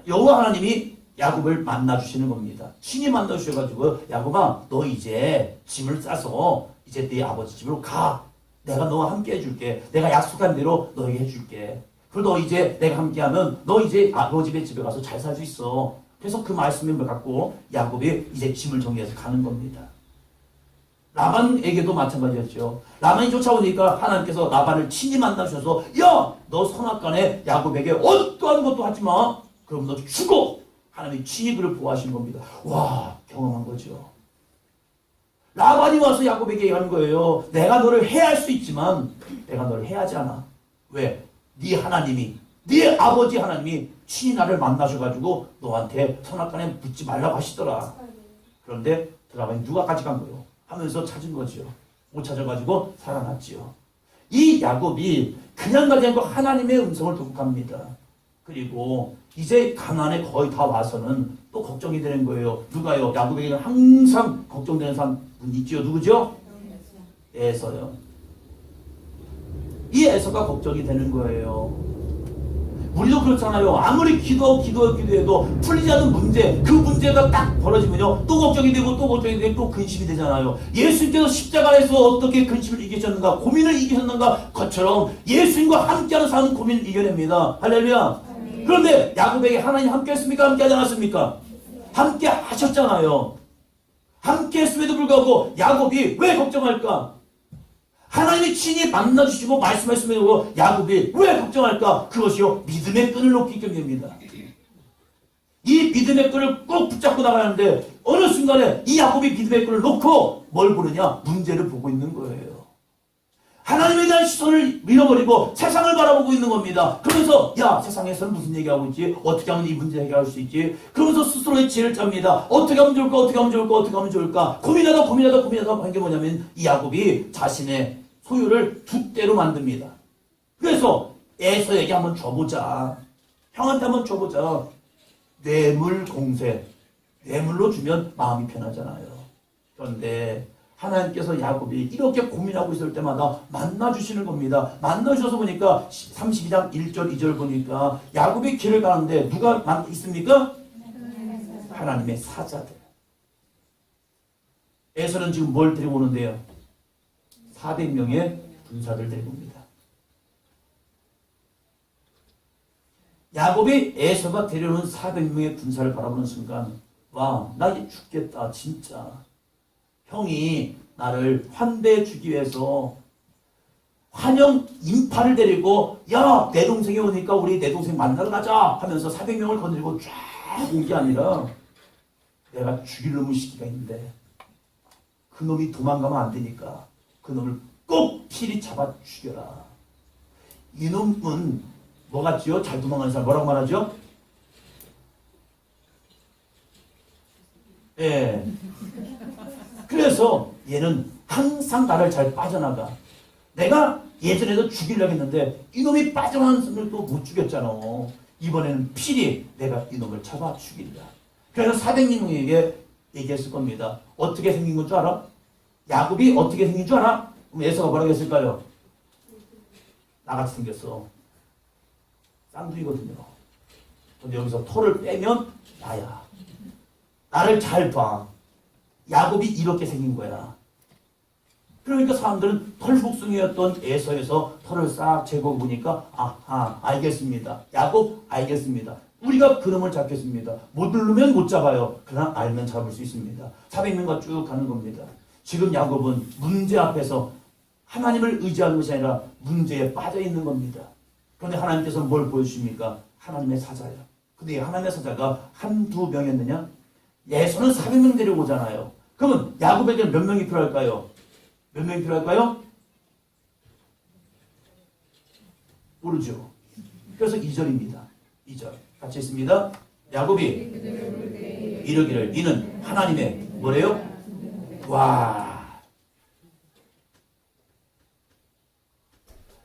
Speaker 1: 여호와 하나님이 야곱을 만나주시는 겁니다. 친히 만나주셔가지고 야곱아 너 이제 짐을 싸서 이제 네 아버지 집으로 가. 내가 너와 함께 해줄게. 내가 약속한 대로 너에게 해줄게. 그리고 너 이제 내가 함께하면 너 이제 아버지 집에 가서 잘 살 수 있어. 그래서 그 말씀을 갖고 야곱이 이제 짐을 정리해서 가는 겁니다. 라반에게도 마찬가지였죠. 라반이 쫓아오니까 하나님께서 라반을 친히 만나주셔서 야 너 선악간에 야곱에게 어떠한 것도 하지 마. 그럼 너 죽어. 하나님이 친히 그를 보호하신 겁니다. 와 경험한 거죠. 라반이 와서 야곱에게 얘기하는 거예요. 내가 너를 해할 수 있지만 내가 너를 해하지 않아. 왜? 네 하나님이 네 아버지 하나님이 친히 나를 만나셔가지고 너한테 선악간에 묻지 말라고 하시더라. 그런데 라반이 누가 가져간 거예요? 하면서 찾은 거죠. 못 찾아가지고 살아났지요. 이 야곱이 그냥 가지 않고 하나님의 음성을 듣고 갑니다. 그리고 이제 가나안에 거의 다 와서는 또 걱정이 되는 거예요. 누가요? 야곱에게는 항상 걱정되는 사람 있지요. 누구죠? 에서요. 이 에서가 걱정이 되는 거예요. 우리도 그렇잖아요. 아무리 기도해도 풀리지 않는 문제, 그 문제가 딱 벌어지면요, 또 걱정이 되고 또 걱정이 되고 또 근심이 되잖아요. 예수님께서 십자가에서 어떻게 근심을 이기셨는가, 고민을 이기셨는가, 것처럼 예수님과 함께하는 사람은 고민을 이겨냅니다. 할렐루야. 그런데 야곱에게 하나님 함께 했습니까? 함께 하지 않았습니까? 함께 하셨잖아요. 함께 했음에도 불구하고 야곱이 왜 걱정할까? 하나님이 친히 만나주시고 말씀하시면서 야곱이 왜 걱정할까? 그것이요 믿음의 끈을 놓기 때문입니다. 이 믿음의 끈을 꼭 붙잡고 나가는데 어느 순간에 이 야곱이 믿음의 끈을 놓고 뭘 보느냐? 문제를 보고 있는 거예요. 하나님에 대한 시선을 잃어버리고 세상을 바라보고 있는 겁니다. 그러면서 야, 세상에서는 무슨 얘기하고 있지? 어떻게 하면 이 문제 해결할 수 있지? 그러면서 스스로의 지혜를 짭니다. 어떻게 하면 좋을까? 어떻게 하면 좋을까? 어떻게 하면 좋을까? 고민하다 한 게 뭐냐면 이 야곱이 자신의 소유를 두 대로 만듭니다. 그래서 에서에게 한번 줘보자. 형한테 한번 줘보자. 뇌물 공세. 뇌물로 주면 마음이 편하잖아요. 그런데 하나님께서 야곱이 이렇게 고민하고 있을 때마다 만나주시는 겁니다. 만나주셔서 보니까 32장 1절 2절 보니까 야곱이 길을 가는데 누가 있습니까? 하나님의 사자들. 에서는 지금 뭘 데리고 오는데요? 400명의 군사들 데리고 옵니다. 야곱이 에서가 데려오는 400명의 군사를 바라보는 순간 와, 나 이제 죽겠다 진짜. 형이 나를 환대해 주기 위해서 환영 인파를 데리고 야, 내 동생이 오니까 우리 내 동생 만나러 가자 하면서 400명을 건드리고 쫙 온 게 아니라 내가 죽일 놈의 시기가 있는데 그 놈이 도망가면 안 되니까 그 놈을 꼭 필히 잡아 죽여라. 이 놈은 뭐 같지요? 잘 도망가는 사람 뭐라고 말하죠? 예. 그래서 얘는 항상 나를 잘 빠져나가. 내가 예전에도 죽이려고 했는데 이놈이 빠져나가는 놈을 또 못 죽였잖아. 이번에는 필히 내가 이놈을 잡아 죽인다. 그래서 400명에게 얘기했을 겁니다. 어떻게 생긴 건 줄 알아? 야곱이 어떻게 생긴 줄 알아? 그럼 에서가 뭐라고 했을까요? 나같이 생겼어. 쌍둥이거든요. 근데 여기서 털을 빼면 나야. 나를 잘 봐. 야곱이 이렇게 생긴 거야. 그러니까 사람들은 털복숭이였던 에서에서 털을 싹 제거해 보니까 아하, 알겠습니다. 야곱 알겠습니다. 우리가 그놈을 잡겠습니다. 못 누르면 못 잡아요. 그러나 알면 잡을 수 있습니다. 400명과 쭉 가는 겁니다. 지금 야곱은 문제 앞에서 하나님을 의지하는 것이 아니라 문제에 빠져 있는 겁니다. 그런데 하나님께서는 뭘 보여주십니까? 하나님의 사자예요. 근데 하나님의 사자가 한두 명이었느냐? 에서는 400명 데려오잖아요. 그러면 야곱에게는 몇 명이 필요할까요? 몇 명이 필요할까요? 모르죠. 그래서 2절입니다. 2절 같이 있습니다. 야곱이 이르기를 이는 하나님의 뭐래요? 와.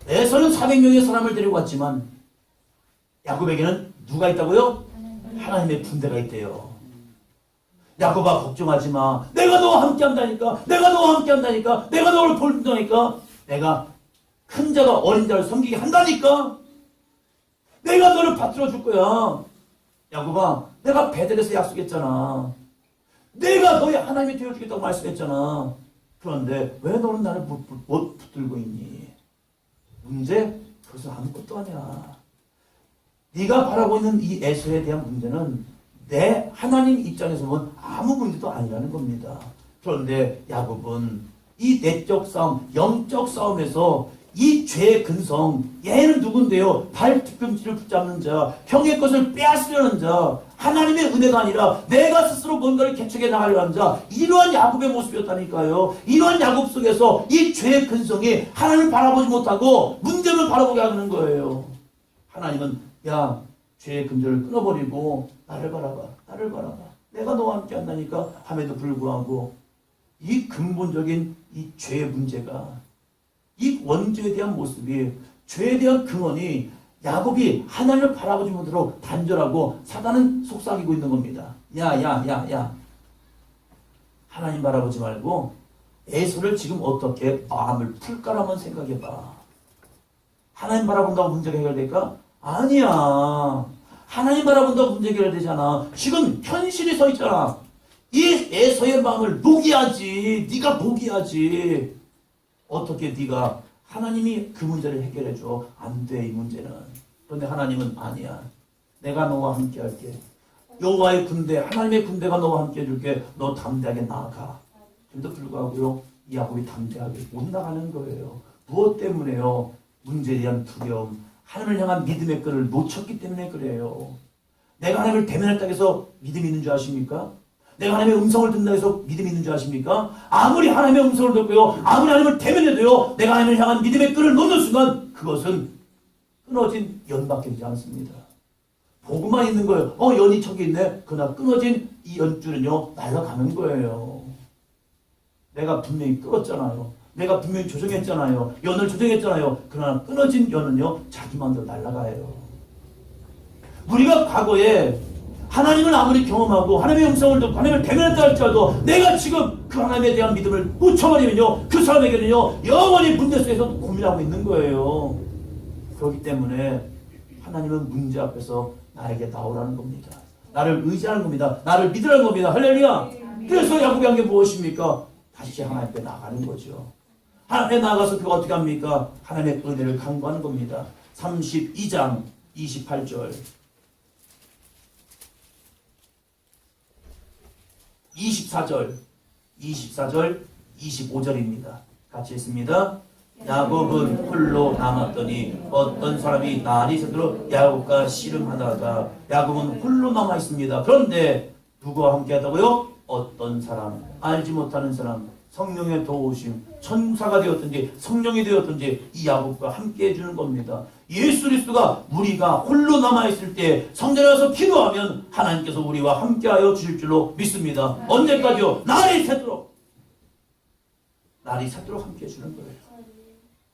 Speaker 1: 에서는 400명의 사람을 데리고 왔지만 야곱에게는 누가 있다고요? 하나님의 군대가 있대요. 야곱아 걱정하지 마. 내가 너와 함께 한다니까. 내가 너와 함께 한다니까. 내가 너를 볼다니까. 내가 큰 자가 어린 자를 섬기게 한다니까. 내가 너를 받들어 줄 거야. 야곱아, 내가 베델에서 약속했잖아. 내가 너의 하나님이 되어주겠다고 말씀했잖아. 그런데 왜 너는 나를 못 붙들고 있니? 문제? 그것은 아무것도 아니야. 네가 바라고 있는 이 에서에 대한 문제는 내 하나님 입장에서 보면 아무 문제도 아니라는 겁니다. 그런데 야곱은 이 내적 싸움, 영적 싸움에서 이 죄의 근성, 얘는 누군데요? 발 뒤꿈치를 붙잡는 자, 형의 것을 빼앗으려는 자, 하나님의 은혜가 아니라 내가 스스로 뭔가를 개척해 나가려는 하는 자, 이러한 야곱의 모습이었다니까요. 이러한 야곱 속에서 이 죄의 근성이 하나님을 바라보지 못하고 문제를 바라보게 하는 거예요. 하나님은 야, 죄의 근절을 끊어버리고 나를 바라봐. 나를 바라봐. 내가 너와 함께 한다니까 함에도 불구하고 이 근본적인 이 죄의 문제가 이 원죄에 대한 모습이 죄에 대한 근원이 야곱이 하나님을 바라보지 못하도록 단절하고 사단은 속삭이고 있는 겁니다. 야. 하나님 바라보지 말고 에서를 지금 어떻게 마음을 풀까라 한번 생각해봐. 하나님 바라본다고 문제가 해결될까? 아니야. 하나님 바라본다고 문제 해결되잖아. 지금 현실이 서 있잖아. 이 에서의 마음을 녹여야지. 네가 녹여야지. 어떻게 네가 하나님이 그 문제를 해결해줘. 안 돼, 이 문제는. 그런데 하나님은 아니야. 내가 너와 함께 할게. 여호와의 군대, 하나님의 군대가 너와 함께 해줄게. 너 담대하게 나아가. 그런데도 불구하고요, 이 야곱이 담대하게 못 나가는 거예요. 무엇 때문에요? 문제에 대한 두려움, 하나님을 향한 믿음의 끈을 놓쳤기 때문에 그래요. 내가 하나님을 대면했다고 해서 믿음이 있는 줄 아십니까? 내가 하나님의 음성을 듣는다고 해서 믿음이 있는 줄 아십니까? 아무리 하나님의 음성을 듣고요, 아무리 하나님을 대면해도요, 내가 하나님을 향한 믿음의 끈을 놓는 순간 그것은 끊어진 연밖에 되지 않습니다. 복음만 있는 거예요. 연이 저기 있네. 그러나 끊어진 이 연줄은요, 날아가는 거예요. 내가 분명히 끌었잖아요. 내가 분명히 조정했잖아요. 연을 조정했잖아요. 그러나 끊어진 연은요, 자기만대로 날아가요. 우리가 과거에 하나님을 아무리 경험하고 하나님의 음성을 듣고 하나님을 대면했다 할지라도 내가 지금 그 하나님에 대한 믿음을 묻혀버리면요, 그 사람에게는요, 영원히 문제 속에서 고민하고 있는 거예요. 그렇기 때문에 하나님은 문제 앞에서 나에게 나오라는 겁니다. 나를 의지하는 겁니다. 나를 믿으라는 겁니다. 할렐루야. 그래서 야곱이 한 게 무엇입니까? 다시 하나님께 나가는 거죠. 하나님께 나가서 그가 어떻게 합니까? 하나님의 은혜를 간구하는 겁니다. 32장 28절 24절 25절입니다. 같이 읽습니다. 야곱은 홀로 남았더니 어떤 사람이 날이 새도록 야곱과 씨름하다가 야곱은 홀로 남아 있습니다. 그런데 누구와 함께 하다고요? 어떤 사람, 알지 못하는 사람, 성령의 도우심, 천사가 되었든지 성령이 되었든지 이 야곱과 함께 해주는 겁니다. 예수 그리스도가 우리가 홀로 남아있을 때 성전에 와서 기도하면 하나님께서 우리와 함께하여 주실 줄로 믿습니다. 언제까지요? 날이 새도록. 날이 새도록 함께 해주는 거예요.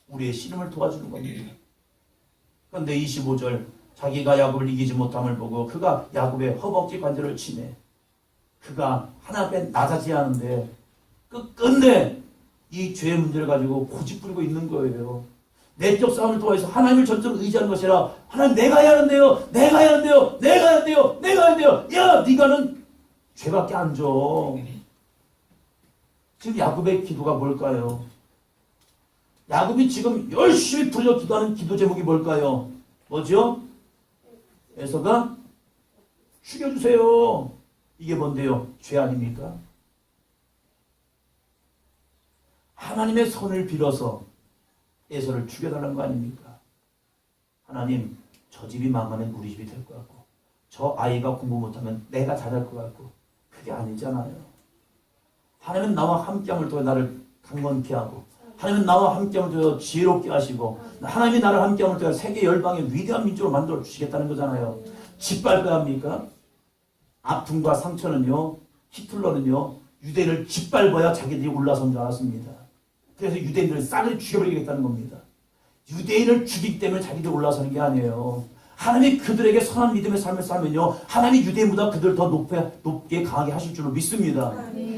Speaker 1: 우리의 씨름을 도와주는 겁니다. 그런데 25절, 자기가 야곱을 이기지 못함을 보고 그가 야곱의 허벅지 관절을 치네. 그가 하나님 앞에 낮아지 하는데 끝내 이 죄의 문제를 가지고 고집부리고 있는 거예요. 내적 싸움을 통해서 하나님을 전적으로 의지하는 것이 아니라 하나님 내가 해야 하는데요. 내가 해야 하는데요. 내가 해야 한대요. 내가 해야 한대요. 야 네가는 죄밖에 안 줘. 지금 야곱의 기도가 뭘까요? 야곱이 지금 열심히 부르짖어 기도하는 기도 제목이 뭘까요? 뭐죠? 에서가 죽여주세요. 이게 뭔데요? 죄 아닙니까? 하나님의 손을 빌어서 에서를 죽여달라는 거 아닙니까? 하나님, 저 집이 망하면 우리 집이 될 것 같고 저 아이가 공부 못하면 내가 잘할 것 같고 그게 아니잖아요. 하나님은 나와 함께함을 통해 나를 강건케 하고 하나님은 나와 함께함을 통해 지혜롭게 하시고 하나님이 나를 함께함을 통해 세계 열방의 위대한 민족을 만들어 주시겠다는 거잖아요. 짓밟아야 합니까? 아픔과 상처는요, 히틀러는요, 유대인을 짓밟아야 자기들이 올라선 줄 알았습니다. 그래서 유대인들을 쌀을 죽여버리겠다는 겁니다. 유대인을 죽이기 때문에 자기들이 올라서는 게 아니에요. 하나님이 그들에게 선한 믿음의 삶을 살면요, 하나님이 유대인보다 그들을 더 높게 강하게 하실 줄로 믿습니다.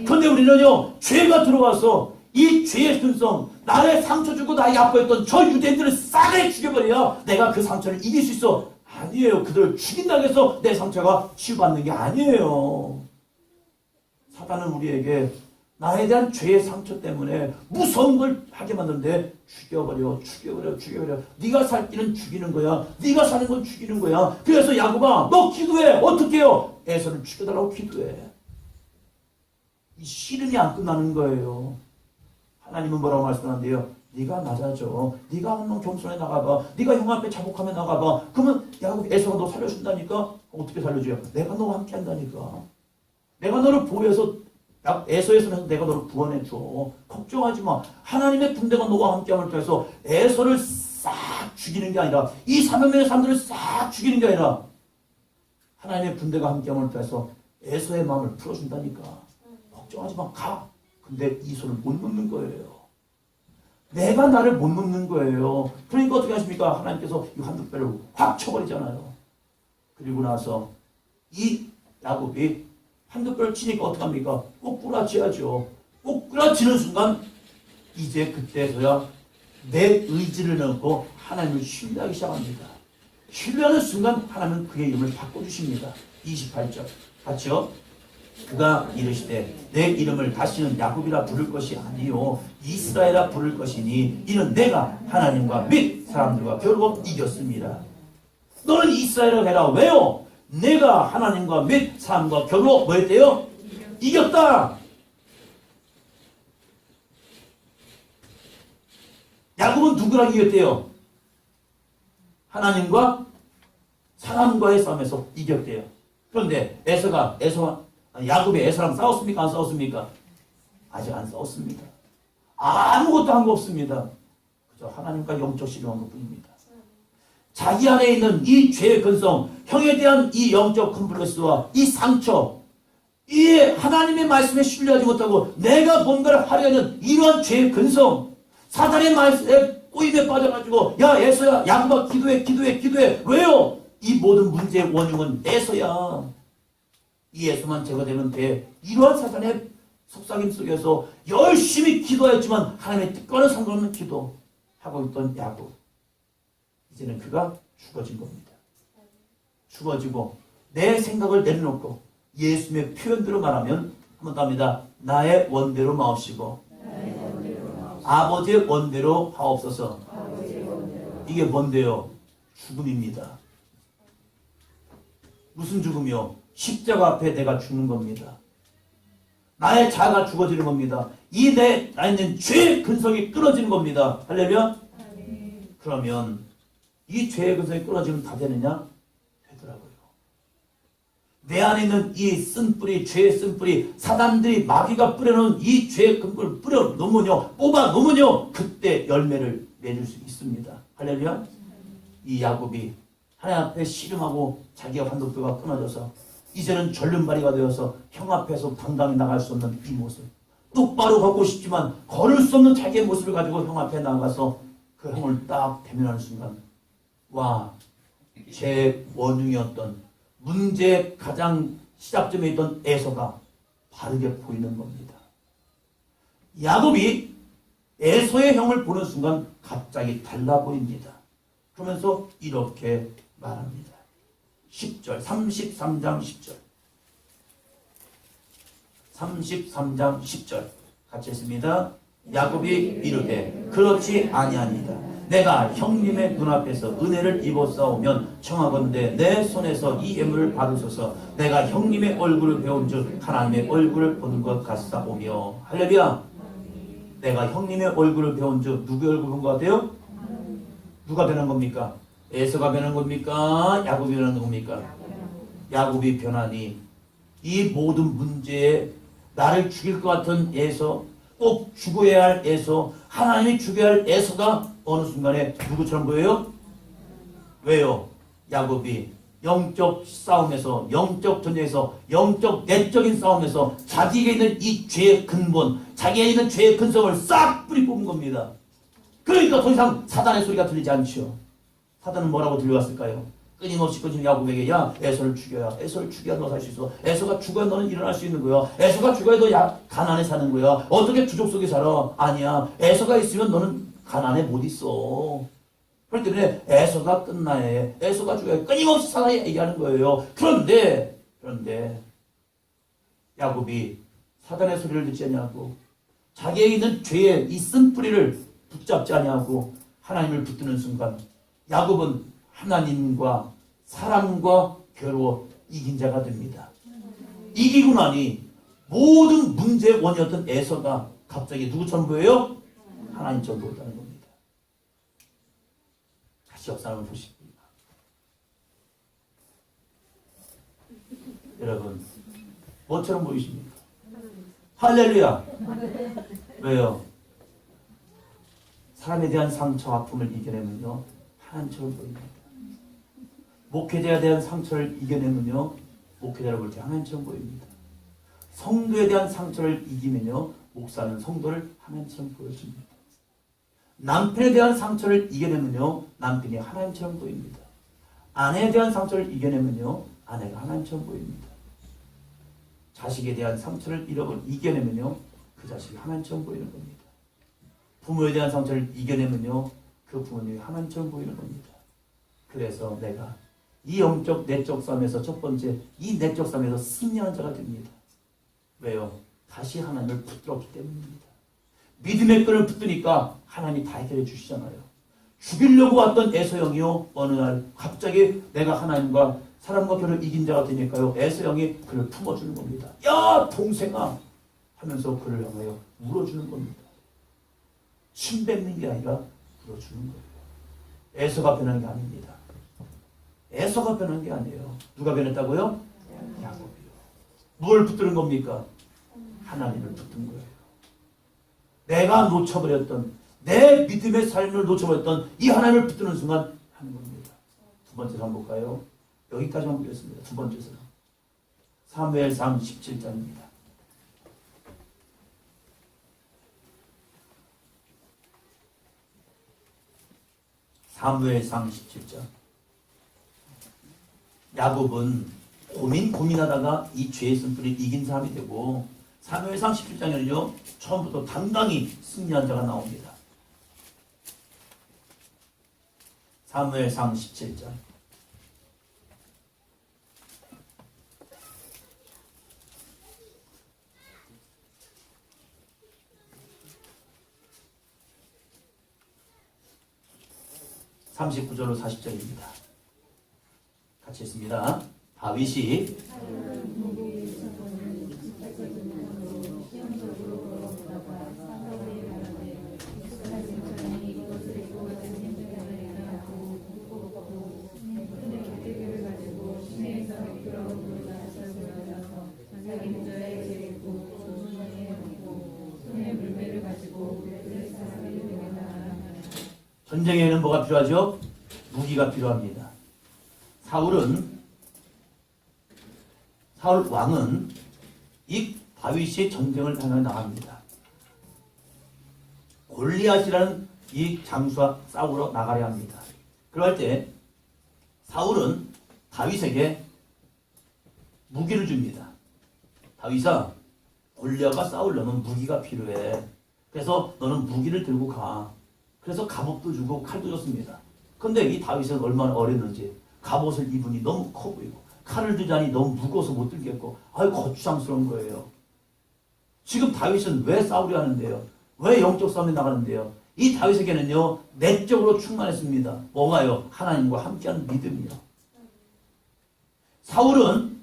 Speaker 1: 그런데 우리는요, 죄가 들어와서 이 죄의 근성, 나의 상처 주고 나의 아파했던 저 유대인들을 쌀에 죽여버려야 내가 그 상처를 이길 수 있어. 아니에요. 그들을 죽인다고 해서 내 상처가 치유받는 게 아니에요. 사단은 우리에게 나에 대한 죄의 상처 때문에 무서운 걸 하게 만드는데 죽여버려. 네가 살 길은 죽이는 거야. 네가 사는 건 죽이는 거야. 그래서 야곱아, 너 기도해. 어떻게 해요? 에서를 죽여달라고 기도해. 이 씨름이 안 끝나는 거예요. 하나님은 뭐라고 말씀하는데요? 네가 낮아져. 네가 한번 겸손해 나가봐. 네가 형 앞에 자복하며 나가봐. 그러면 야곱 에서가 너 살려준다니까? 어떻게 살려줘요? 내가 너와 함께 한다니까. 내가 너를 보호해서 에서에서는 내가 너를 구원해줘. 걱정하지 마. 하나님의 군대가 너와 함께함을 통해서 에서를 싹 죽이는 게 아니라 이 300명의 사람들을 싹 죽이는 게 아니라 하나님의 군대가 함께함을 통해서 에서의 마음을 풀어준다니까. 걱정하지 마. 가. 근데 이 손을 못 놓는 거예요. 내가 나를 못 놓는 거예요. 그러니까 어떻게 하십니까? 하나님께서 이 한두 배를 확 쳐버리잖아요. 그리고 나서 이 야곱이 한두 배를 치니까 어떡합니까? 꼭 꾸라치야죠. 꼭 꾸라치는 순간 이제 그때서야 내 의지를 넣고 하나님을 신뢰하기 시작합니다. 신뢰하는 순간 하나님은 그의 이름을 바꿔주십니다. 28절 같이요. 그가 이르시되 내 이름을 다시는 야곱이라 부를 것이 아니요 이스라엘이라 부를 것이니 이는 내가 하나님과 및 사람들과 겨루어 이겼습니다. 너는 이스라엘이라 해라. 왜요? 내가 하나님과 및 사람과 겨루어 뭐 했대요? 이겼다. 야곱은 누구랑 이겼대요? 하나님과 사람과의 싸움에서 이겼대요. 그런데 야곱이 에서랑 싸웠습니까? 안 싸웠습니까? 아직 안 싸웠습니다. 아무것도 한 거 없습니다. 그저 하나님과 영적 씨름한 것 뿐입니다. 자기 안에 있는 이 죄의 근성, 형에 대한 이 영적 컴플렉스와 이 상처, 이 하나님의 말씀에 신뢰하지 못하고 내가 뭔가를 하려는 이러한 죄의 근성, 사단의 말씀에 꼬임에 빠져가지고 야 에서야 야곱아 기도해 왜요? 이 모든 문제의 원흉은 에서야. 이 에서만 제거되면 돼. 이러한 사단의 속삭임 속에서 열심히 기도했지만 하나님의 뜻과는 상관없는 기도하고 있던 야곱, 이제는 그가 죽어진 겁니다. 죽어지고 내 생각을 내려놓고 예수님의 표현대로 말하면 한번 더 합니다. 나의 원대로 마옵시고 아버지의 원대로 하옵소서. 이게 뭔데요? 죽음입니다. 무슨 죽음이요? 십자가 앞에 내가 죽는 겁니다. 나의 자아가 죽어지는 겁니다. 이 나에 있는 죄의 근성이 끊어지는 겁니다. 할렐루야? 그러면 이 죄의 근성이 끊어지면 다 되느냐? 되더라고요. 내 안에 있는 이 쓴뿌리, 죄의 쓴뿌리, 사단들이 마귀가 뿌려놓은 이 죄의 근본을 뿌려놓으면요, 뽑아놓으면요, 그때 열매를 맺을 수 있습니다. 할렐루야? 이 야곱이 하나님 앞에 씨름하고 자기의 환독도가 끊어져서 이제는 절름발이가 되어서 형 앞에서 당당히 나갈 수 없는 이 모습, 똑바로 걷고 싶지만 걸을 수 없는 자기의 모습을 가지고 형 앞에 나가서 그 형을 딱 대면하는 순간, 와, 제 원흉이었던 문제의 가장 시작점에 있던 에서가 바르게 보이는 겁니다. 야곱이 에서의 형을 보는 순간 갑자기 달라 보입니다. 그러면서 이렇게 말합니다. 10절, 33장 10절. 33장 10절. 같이 했습니다. 야곱이 이르되 그렇지 아니하니이다. 내가 형님의 눈앞에서 은혜를 입었사오면 청하건대 내 손에서 이 예물을 받으소서. 내가 형님의 얼굴을 배운 즉 하나님의 얼굴을 보는 것 같사오며. 할렐루야. 내가 형님의 얼굴을 배운 즉 누구의 얼굴을 본 것 같아요? 누가 변한 겁니까? 에서가 변한 겁니까? 야곱이 변한 겁니까? 야곱이 변하니 이 모든 문제에 나를 죽일 것 같은 에서, 꼭 죽어야 할 에서, 하나님이 죽여야 할 에서가 어느 순간에 누구처럼 보여요? 왜요? 야곱이 영적 싸움에서, 영적 전쟁에서, 영적 내적인 싸움에서 자기에게 있는 이 죄의 근본, 자기에게 있는 죄의 근성을 싹 뿌리 뽑은 겁니다. 그러니까 더 이상 사단의 소리가 들리지 않죠. 사단은 뭐라고 들려왔을까요? 끊임없이 야곱에게 야 에서를 죽여야, 에서를 죽여야 너 살 수 있어. 에서가 죽어야 너는 일어날 수 있는 거야. 에서가 죽어야 너 가난에 사는 거야. 어떻게 주족 속에 살아? 아니야. 에서가 있으면 너는 가난에 못 있어. 그렇기 때문에 에서가 끝나야 해. 에서가 죽어야 해. 끊임없이 사단이 얘기하는 거예요. 그런데 야곱이 사단의 소리를 듣지 않냐고, 자기에게 있는 죄의 이 쓴뿌리를 붙잡지 않냐고 하나님을 붙드는 순간 야곱은 하나님과 사람과 겨루어 이긴 자가 됩니다. 이기고 나니 모든 문제의 원이었던 에서가 갑자기 누구처럼 보여요? 하나님처럼 보였다는 겁니다. 다시 역사 한번 보십니다. 여러분, 뭐처럼 보이십니까? 할렐루야. 왜요? 사람에 대한 상처, 아픔을 이겨내면요, 하나님처럼 보입니다. 목회자에 대한 상처를 이겨내면요, 목회자를 볼 때 하나님처럼 보입니다. 성도에 대한 상처를 이기면요, 목사는 성도를 하나님처럼 보여줍니다. 남편에 대한 상처를 이겨내면요, 남편이 하나님처럼 보입니다. 아내에 대한 상처를 이겨내면요, 아내가 하나님처럼 보입니다. 자식에 대한 상처를 이겨내면요, 그 자식이 하나님처럼 보이는 겁니다. 부모에 대한 상처를 이겨내면요, 그 부모님이 하나님처럼 보이는 겁니다. 그래서 내가 이 영적 내적 싸움에서 첫 번째, 이 내적 싸움에서 승리한 자가 됩니다. 왜요? 다시 하나님을 붙들었기 때문입니다. 믿음의 끈을 붙드니까 하나님이 다 해결해 주시잖아요. 죽이려고 왔던 에서형이요, 어느 날 갑자기 내가 하나님과 사람과 결을 이긴 자가 되니까요, 에서형이 그를 품어주는 겁니다. 야 동생아 하면서 그를 향하여 물어주는 겁니다. 침 뱉는 게 아니라 물어주는 거예요. 에서가 변한 게 아닙니다. 에서가 변한 게 아니에요. 누가 변했다고요? 야곱이요. 뭘 붙드는 겁니까? 하나님을 붙든 거예요. 내가 놓쳐버렸던, 내 믿음의 삶을 놓쳐버렸던 이 하나님을 붙드는 순간 하는 겁니다. 두 번째 사람 볼까요? 여기까지만 보겠습니다. 두 번째 사람. 사무엘상 17장입니다. 사무엘상 17장. 야곱은 고민하다가 이 죄의 쓴뿌리를 이긴 사람이 되고, 사무엘상 17장에는요 처음부터 당당히 승리한 자가 나옵니다. 사무엘상 17장 39절로 40절입니다. 같이 읽습니다. 다윗이 전쟁에는 뭐가 필요하죠? 무기가 필요합니다. 사울 왕은 이 다윗이 전쟁을 향해 나갑니다. 골리앗이라는 이 장수와 싸우러 나가려 합니다. 그럴 때 사울은 다윗에게 무기를 줍니다. 다윗아, 골리앗과 싸우려면 무기가 필요해. 그래서 너는 무기를 들고 가. 그래서 갑옷도 주고 칼도 줬습니다. 근데 이 다윗은 얼마나 어렸는지 갑옷을 입으니 너무 커 보이고 칼을 들자니 너무 무거워서 못 들겠고 아유 거추장스러운 거예요. 지금 다윗은 왜 싸우려 하는데요? 왜 영적 싸움에 나가는데요? 이 다윗에게는요 내적으로 충만했습니다. 뭐가요? 하나님과 함께하는 믿음이요. 사울은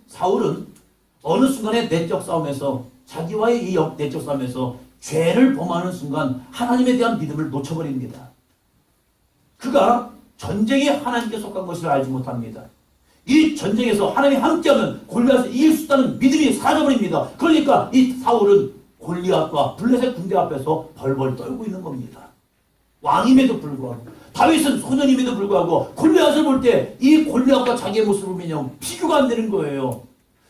Speaker 1: 어느 순간에 내적 싸움에서 자기와의 이 내적 싸움에서 죄를 범하는 순간 하나님에 대한 믿음을 놓쳐버립니다. 그가 전쟁에 하나님께 속한 것을 알지 못합니다. 이 전쟁에서 하나님이 함께하면 골리앗을 이길 수 있다는 믿음이 사라져버립니다. 그러니까 이 사울은 골리앗과 블레셋 군대 앞에서 벌벌 떨고 있는 겁니다. 왕임에도 불구하고 다윗은 소년임에도 불구하고 골리앗을 볼 때 이 골리앗과 자기의 모습을 보면 비교가 안 되는 거예요.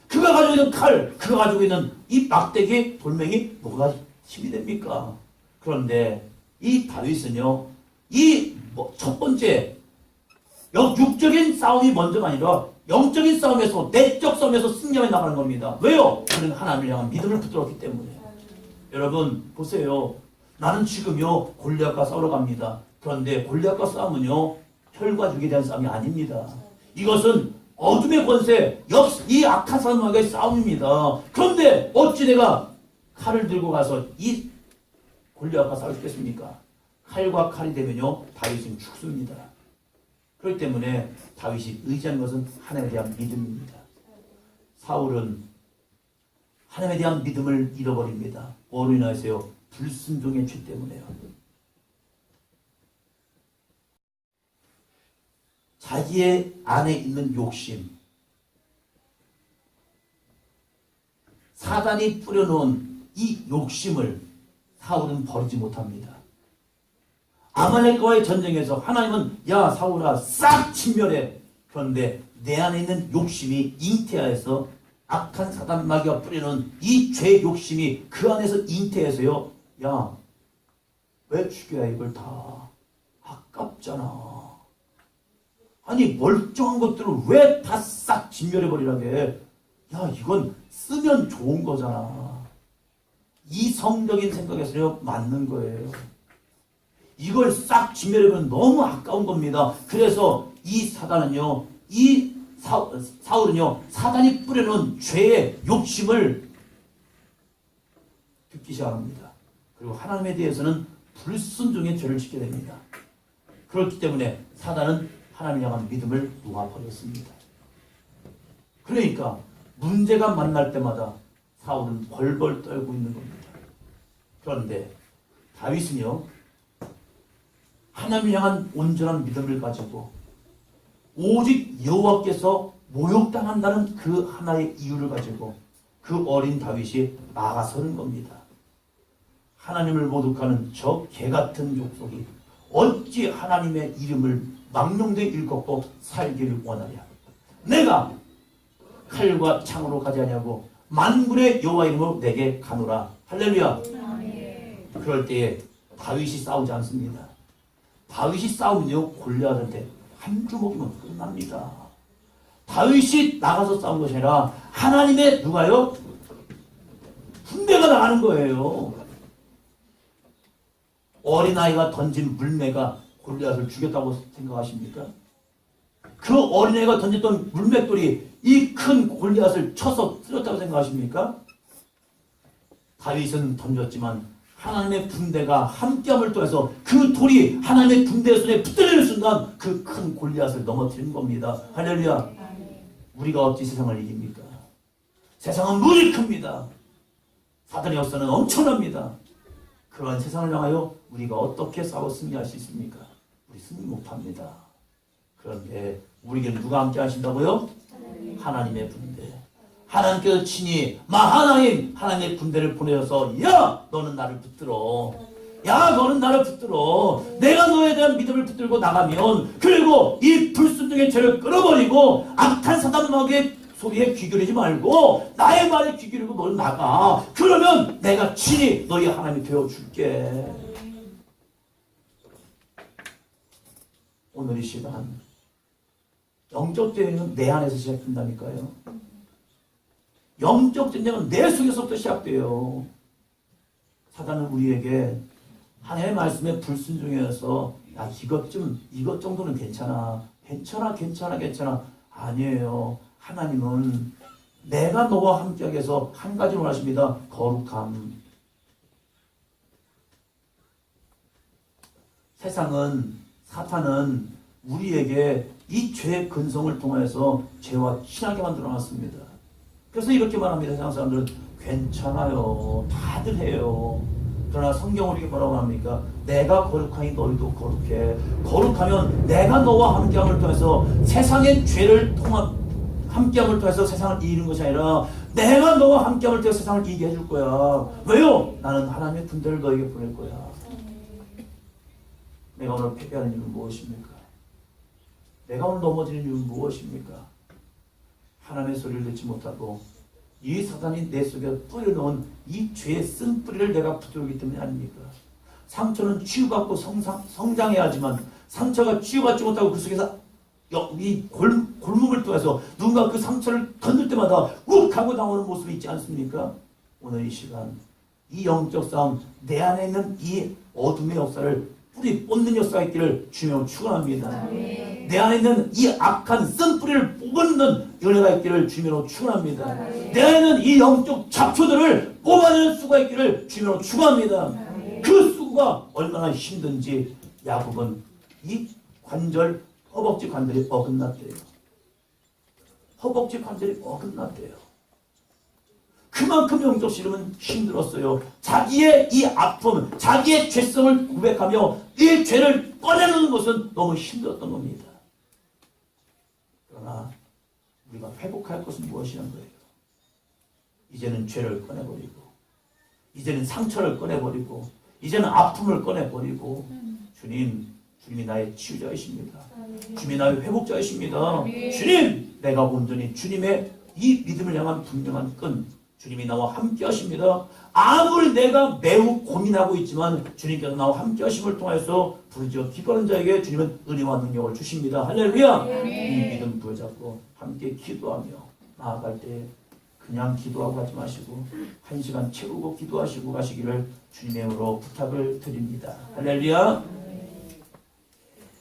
Speaker 1: 그가 가지고 있는 칼, 그가 가지고 있는 이 막대기, 돌멩이 뭐가 힘이 됩니까? 그런데 이 다윗은요, 이 첫 번째 육적인 싸움이 먼저가 아니라 영적인 싸움에서 내적 싸움에서 승리해 나가는 겁니다. 왜요? 그는 하나님을 향한 믿음을 붙들었기 때문에. 여러분 보세요. 나는 지금요 골리앗과 싸우러 갑니다. 그런데 골리앗과 싸움은요 혈과 육에 대한 싸움이 아닙니다. 이것은 어둠의 권세, 이 악한 사람과의 싸움입니다. 그런데 어찌 내가 칼을 들고 가서 이 골리앗과 싸울 수 있겠습니까? 칼과 칼이 되면요 다윗은 죽습니다. 그렇기 때문에 다윗이 의지하는 것은 하나님에 대한 믿음입니다. 사울은 하나님에 대한 믿음을 잃어버립니다. 뭐로 인하여서요? 불순종의 죄 때문에요. 자기의 안에 있는 욕심, 사단이 뿌려놓은 이 욕심을 사울은 버리지 못합니다. 아말렉과의 전쟁에서 하나님은 야 사울아 싹 진멸해. 그런데 내 안에 있는 욕심이 잉태하여서 악한 사단 마귀가 뿌리는 이 죄 욕심이 그 안에서 잉태해서요. 야 왜 죽여야 이걸 다 아깝잖아. 아니 멀쩡한 것들을 왜 다 싹 진멸해버리라게. 야 이건 쓰면 좋은 거잖아. 이성적인 생각에서요 맞는 거예요. 이걸 싹 진멸해버리면 너무 아까운 겁니다. 그래서 이 사단은요 이 사울은요 사단이 뿌려놓은 죄의 욕심을 듣기 시작합니다. 그리고 하나님에 대해서는 불순종의 죄를 짓게 됩니다. 그렇기 때문에 사단은 하나님을 향한 믿음을 놓아버렸습니다. 그러니까 문제가 만날 때마다 사울은 벌벌 떨고 있는 겁니다. 그런데 다윗은요 하나님을 향한 온전한 믿음을 가지고 오직 여호와께서 모욕당한다는 그 하나의 이유를 가지고 그 어린 다윗이 나가서는 겁니다. 하나님을 모독하는 저 개같은 족속이 어찌 하나님의 이름을 망령되이 일컫고 살기를 원하랴. 내가 칼과 창으로 가지 아니하고 만군의 여호와 이름으로 내게 가노라. 할렐루야. 그럴 때에 다윗이 싸우지 않습니다. 다윗이 싸우면요 골리앗한테 한 주먹이면 끝납니다. 다윗이 나가서 싸운 것이 아니라 하나님의 누가요? 군대가 나가는 거예요. 어린아이가 던진 물매가 골리앗을 죽였다고 생각하십니까? 그 어린아이가 던졌던 물맷돌이 이 큰 골리앗을 쳐서 쓰렸다고 생각하십니까? 다윗은 던졌지만 하나님의 군대가 함께함을 통해서 그 돌이 하나님의 군대의 손에 붙들리는 순간 그 큰 골리앗을 넘어뜨린 겁니다. 할렐루야. 우리가 어찌 세상을 이깁니까? 세상은 무지 큽니다. 사단의 역사는 엄청납니다. 그러한 세상을 향하여 우리가 어떻게 싸워 승리할 수 있습니까? 우리 승리 못합니다. 그런데 우리에게는 누가 함께 하신다고요? 하나님의 군대. 하나님께서 친히 마하나임 하나님의 군대를 보내셔서 야 너는 나를 붙들어. 야 너는 나를 붙들어. 내가 너에 대한 믿음을 붙들고 나가면 그리고 이 불순종의 죄를 끌어버리고 악한 사단 마귀의 소리에 귀 기울이지 말고 나의 말에 귀 기울이고 너는 나가. 그러면 내가 친히 너희 하나님이 되어줄게. 오늘 이 시간 영적 전쟁은 내 안에서 시작된다니까요. 영적 전쟁은 내 속에서부터 시작돼요. 사단은 우리에게 하나님의 말씀에 불순종해서 야 이것 정도는 괜찮아. 아니에요. 하나님은 내가 너와 함께하게 해서 한 가지 원하십니다. 거룩함. 사탄은 우리에게 이 죄의 근성을 통해서 죄와 친하게 만들어놨습니다. 그래서 이렇게 말합니다. 세상 사람들은 괜찮아요. 다들 해요. 그러나 성경은 이렇게 뭐라고 합니까? 내가 거룩하니 너희도 거룩해. 거룩하면 내가 너와 함께함을 통해서 세상의 죄를 함께함을 통해서 세상을 이기는 것이 아니라 내가 너와 함께함을 통해서 세상을 이기게 해줄 거야. 왜요? 나는 하나님의 군대를 너에게 보낼 거야. 내가 오늘 패배하는 이유는 무엇입니까? 내가 오늘 넘어지는 이유는 무엇입니까? 하나님의 소리를 듣지 못하고 이 사단이 내 속에 뿌려놓은 이 죄의 쓴뿌리를 내가 붙들기 때문이 아닙니까? 상처는 치유받고 성장해야 하지만 상처가 치유받지 못하고 그 속에서 이 골목을 통해서 누군가 그 상처를 건들 때마다 욱 하고 나오는 모습이 있지 않습니까? 오늘 이 시간 이 영적 싸움 내 안에 있는 이 어둠의 역사를 뿌리 뽑는 역사가 있기를 주님으로 축원합니다. 내 안에 있는 이 악한 쓴뿌리를 뽑는 은혜가 있기를 주님으로 축원합니다. 내 안에 있는 이 영적 잡초들을 뽑아낼 수가 있기를 주님으로 축원합니다. 그 수고가 얼마나 힘든지 야곱은 이 허벅지 관절이 어긋났대요. 허벅지 관절이 어긋났대요. 그만큼 영적 씨름은 힘들었어요. 자기의 이 아픔, 자기의 죄성을 고백하며 이 죄를 꺼내는 것은 너무 힘들었던 겁니다. 그러나 우리가 회복할 것은 무엇이란 거예요? 이제는 죄를 꺼내버리고, 이제는 상처를 꺼내버리고, 이제는 아픔을 꺼내버리고, 주님이 나의 치유자이십니다. 주님이 나의 회복자이십니다. 주님, 내가 온전히 주님의 이 믿음을 향한 분명한 끈, 주님이 나와 함께 하십니다. 아무리 내가 매우 고민하고 있지만 주님께서 나와 함께 하심을 통해서 부르짖어 기도하는 자에게 주님은 은혜와 능력을 주십니다. 할렐루야. 이 믿음 부여잡고 함께 기도하며 나아갈 때 그냥 기도하고 하지 마시고 1시간 채우고 기도하시고 가시기를 주님의 이름으로 부탁을 드립니다. 할렐루야.